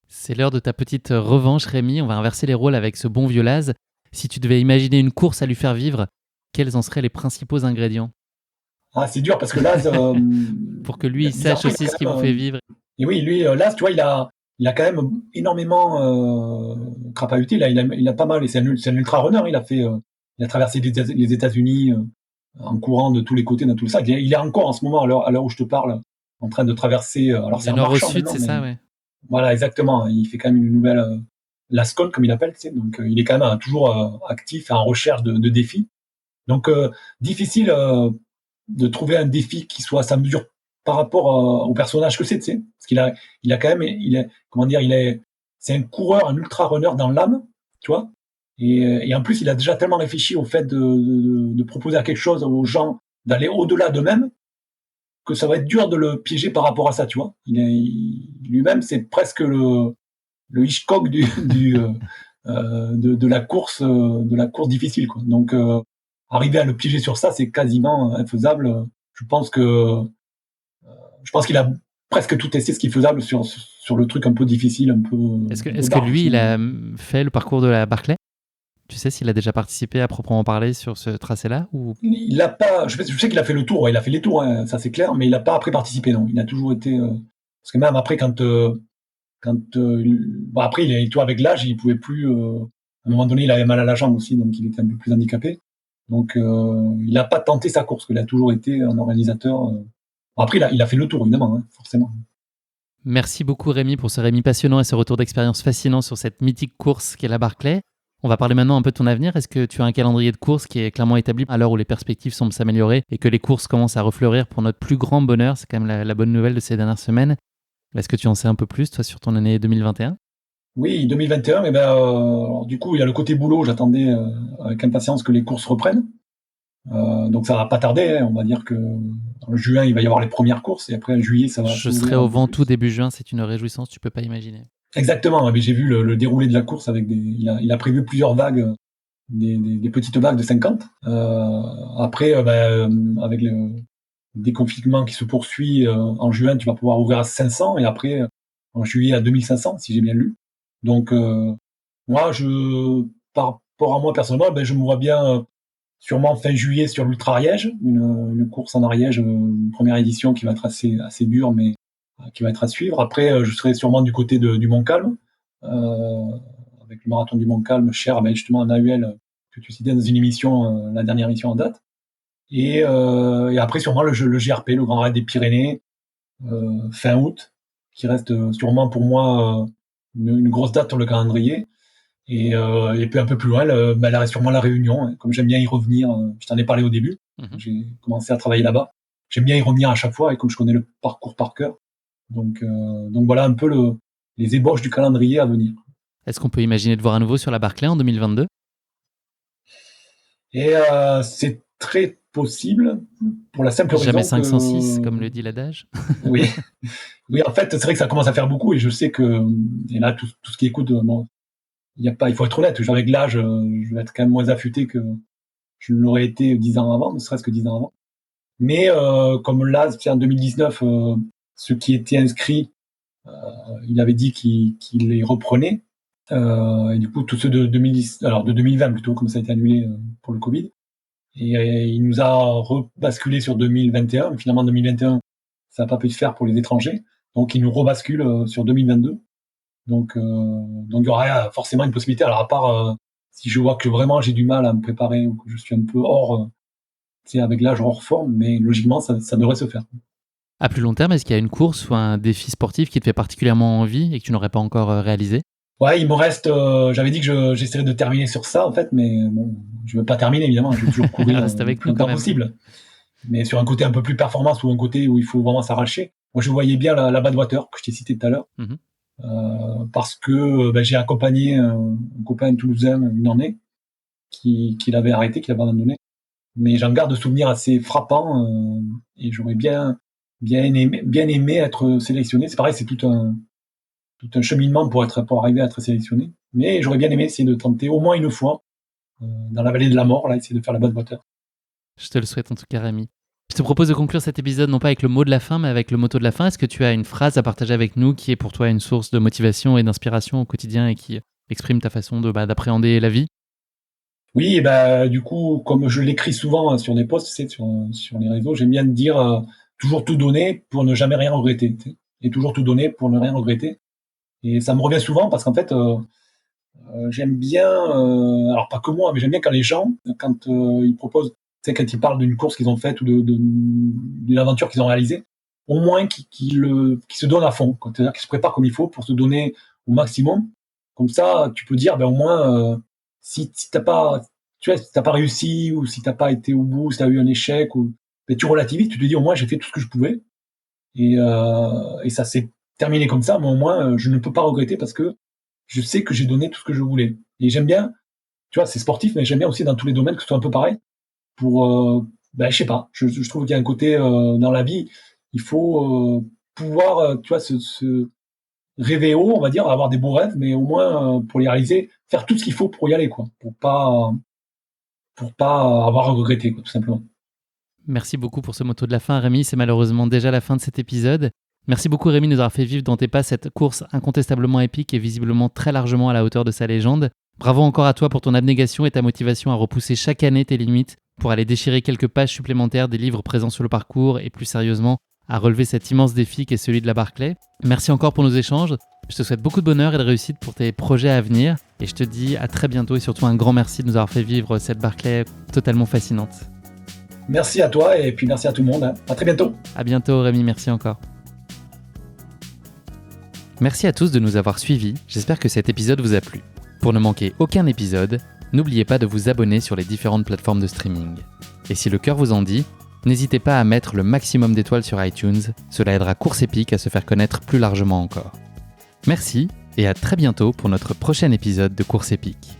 C'est l'heure de ta petite revanche, Rémi. On va inverser les rôles avec ce bon vieux Laz. Si tu devais imaginer une course à lui faire vivre, quels en seraient les principaux ingrédients Ah, c'est dur parce que Laz, pour que lui il sache bizarrement, aussi ce qui vous fait vivre? et oui, lui, Laz, tu vois, il a quand même énormément crapahuté. Il a pas mal. Et c'est un ultra runner. Il a traversé les États-Unis en courant de tous les côtés, dans tout ça. Il est encore en ce moment, à l'heure où je te parle, en train de traverser. Alors c'est Du en nord au marchant sud, maintenant, c'est mais ça, ouais. voilà, exactement. Il fait quand même une nouvelle Lascon, comme il appelle. Tu sais. Donc il est quand même toujours actif, en recherche de défis. Donc difficile de trouver un défi qui soit à sa mesure par rapport au personnage que c'est, tu sais. Parce il a quand même, comment dire, c'est un coureur, un ultra runner dans l'âme, tu vois. Et en plus, il a déjà tellement réfléchi au fait de proposer à quelque chose aux gens, d'aller au-delà d'eux-mêmes, que ça va être dur de le piéger par rapport à ça, tu vois. Lui-même, c'est presque le Hitchcock de la course difficile, quoi. Donc, arriver à le piéger sur ça, c'est quasiment infaisable. Je pense que je pense qu'il a presque tout testé ce qui est faisable sur le truc un peu difficile, Est-ce que, un peu est-ce que dark lui, aussi, il hein. a fait le parcours de la Barclay? Tu sais s'il a déjà participé à proprement parler sur ce tracé-là ou... Il a pas, je sais qu'il a fait le tour, ouais, il a fait les tours, hein, ça c'est clair, mais il a pas après participé, non. Il a toujours été, parce que même après bon, après il toi avec l'âge, il pouvait plus, à un moment donné, il avait mal à la jambe aussi, donc il était un peu plus handicapé. Donc, il a pas tenté sa course, qu'il a toujours été un organisateur. Après, il a fait le tour, évidemment, hein, forcément. Merci beaucoup Rémi pour ce Rémi passionnant et ce retour d'expérience fascinant sur cette mythique course qu'est la Barclay. On va parler maintenant un peu de ton avenir. Est-ce que tu as un calendrier de course qui est clairement établi à l'heure où les perspectives semblent s'améliorer et que les courses commencent à refleurir pour notre plus grand bonheur? C'est quand même la bonne nouvelle de ces dernières semaines. Est-ce que tu en sais un peu plus, toi, sur ton année 2021? Oui, 2021, mais ben, alors, du coup, il y a le côté boulot. J'attendais avec impatience que les courses reprennent. Donc ça va pas tarder, hein. On va dire que en juin, il va y avoir les premières courses et après en juillet, ça va Je serai s'ouvrir au un peu Ventoux plus. début juin, c'est une réjouissance, tu peux pas imaginer. Exactement. Mais j'ai vu le déroulé de la course avec il a prévu plusieurs vagues, des petites vagues de 50. Après, avec le déconfinement qui se poursuit en juin, tu vas pouvoir ouvrir à 500 et après en juillet à 2500, si j'ai bien lu. Donc moi, par rapport à moi personnellement, ben, je me vois bien sûrement fin juillet sur l'Ultra Ariège, une course en Ariège, une première édition qui va être assez dure, mais qui va être à suivre. Après, je serai sûrement du côté du Mont-Calm, euh, avec le marathon du Mont-Calm, cher justement à Nahuel, que tu citais dans une émission, la dernière émission en date. Et après, sûrement le GRP, le Grand Raid des Pyrénées, fin août, qui reste sûrement pour moi une grosse date sur le calendrier. Et puis un peu plus loin, elle reste sûrement la Réunion, hein. Comme j'aime bien y revenir, je t'en ai parlé au début, Mhm. j'ai commencé à travailler là-bas. J'aime bien y revenir à chaque fois, et comme je connais le parcours par cœur, donc voilà un peu les ébauches du calendrier à venir. Est-ce qu'on peut imaginer de voir à nouveau sur la Barclay en 2022? Et c'est très possible pour la simple Jamais raison 506, comme que le dit l'adage. oui, oui, en fait, c'est vrai que ça commence à faire beaucoup, et je sais que et là tout ce qui écoute, bon, il faut être honnête, avec l'âge, je vais être quand même moins affûté que je ne l'aurais été 10 ans avant, ne serait-ce que 10 ans avant. Mais comme là, en 2019, ceux qui étaient inscrits, il avait dit qu'il les reprenait. Et du coup, tous ceux de 2010, alors de 2020 plutôt, comme ça a été annulé pour le Covid. Et il nous a rebasculé sur 2021. Finalement, 2021, ça n'a pas pu se faire pour les étrangers. Donc, il nous rebascule sur 2022. Donc il y aura forcément une possibilité. Alors à part si je vois que vraiment j'ai du mal à me préparer ou que je suis un peu hors, avec l'âge hors forme, mais logiquement ça devrait se faire. À plus long terme, est-ce qu'il y a une course ou un défi sportif qui te fait particulièrement envie et que tu n'aurais pas encore réalisé? Ouais, il me reste. J'avais dit que j'essaierais de terminer sur ça en fait, mais bon, je veux pas terminer évidemment. Je vais toujours courir Reste avec plus nous quand longtemps même. possible. Mais sur un côté un peu plus performance ou un côté où il faut vraiment s'arracher. Moi, je voyais bien la Badwater que je t'ai cité tout à l'heure, parce que j'ai accompagné un copain toulousain une année qui l'avait arrêté, qui l'avait abandonné. Mais j'en garde souvenir assez frappant et j'aurais bien aimé être sélectionné. C'est pareil, c'est tout un cheminement pour arriver à être sélectionné. Mais j'aurais bien aimé essayer de tenter au moins une fois dans la vallée de la mort, là, essayer de faire la Badwater. Je te le souhaite en tout cas, Rémi. Je te propose de conclure cet épisode non pas avec le mot de la fin, mais avec le motto de la fin. Est-ce que tu as une phrase à partager avec nous qui est pour toi une source de motivation et d'inspiration au quotidien et qui exprime ta façon d'appréhender la vie? Oui, et du coup, comme je l'écris souvent sur des posts, sur les réseaux, j'aime bien dire toujours tout donner pour ne jamais rien regretter. Et toujours tout donner pour ne rien regretter. Et ça me revient souvent parce qu'en fait, j'aime bien, alors pas que moi, mais j'aime bien quand les gens, quand ils proposent, quand ils parlent d'une course qu'ils ont faite ou d'une aventure qu'ils ont réalisée, au moins qu'ils se donnent à fond, quoi. C'est-à-dire qu'ils se préparent comme il faut pour se donner au maximum. Comme ça, tu peux dire, au moins, si t'as pas, si t'as pas réussi ou si t'as pas été au bout, si t'as eu un échec, tu relativises, tu te dis au moins j'ai fait tout ce que je pouvais et ça s'est terminé comme ça, mais au moins je ne peux pas regretter parce que je sais que j'ai donné tout ce que je voulais. Et j'aime bien, c'est sportif, mais j'aime bien aussi dans tous les domaines que ce soit un peu pareil. Pour, je sais pas, je trouve qu'il y a un côté dans la vie, il faut pouvoir, se rêver haut, on va dire, avoir des beaux rêves, mais au moins pour les réaliser, faire tout ce qu'il faut pour y aller, quoi, pour pas avoir à regretter, quoi, tout simplement. Merci beaucoup pour ce motto de la fin, Rémi. C'est malheureusement déjà la fin de cet épisode. Merci beaucoup, Rémi, de nous avoir fait vivre dans tes pas cette course incontestablement épique et visiblement très largement à la hauteur de sa légende. Bravo encore à toi pour ton abnégation et ta motivation à repousser chaque année tes limites pour aller déchirer quelques pages supplémentaires des livres présents sur le parcours et plus sérieusement à relever cet immense défi qui est celui de la Barclay. Merci encore pour nos échanges. Je te souhaite beaucoup de bonheur et de réussite pour tes projets à venir et je te dis à très bientôt et surtout un grand merci de nous avoir fait vivre cette Barclay totalement fascinante. Merci à toi et puis merci à tout le monde. À très bientôt. À bientôt, Rémi. Merci encore. Merci à tous de nous avoir suivis. J'espère que cet épisode vous a plu. Pour ne manquer aucun épisode, n'oubliez pas de vous abonner sur les différentes plateformes de streaming. Et si le cœur vous en dit, n'hésitez pas à mettre le maximum d'étoiles sur iTunes, cela aidera Course Épique à se faire connaître plus largement encore. Merci et à très bientôt pour notre prochain épisode de Course Épique.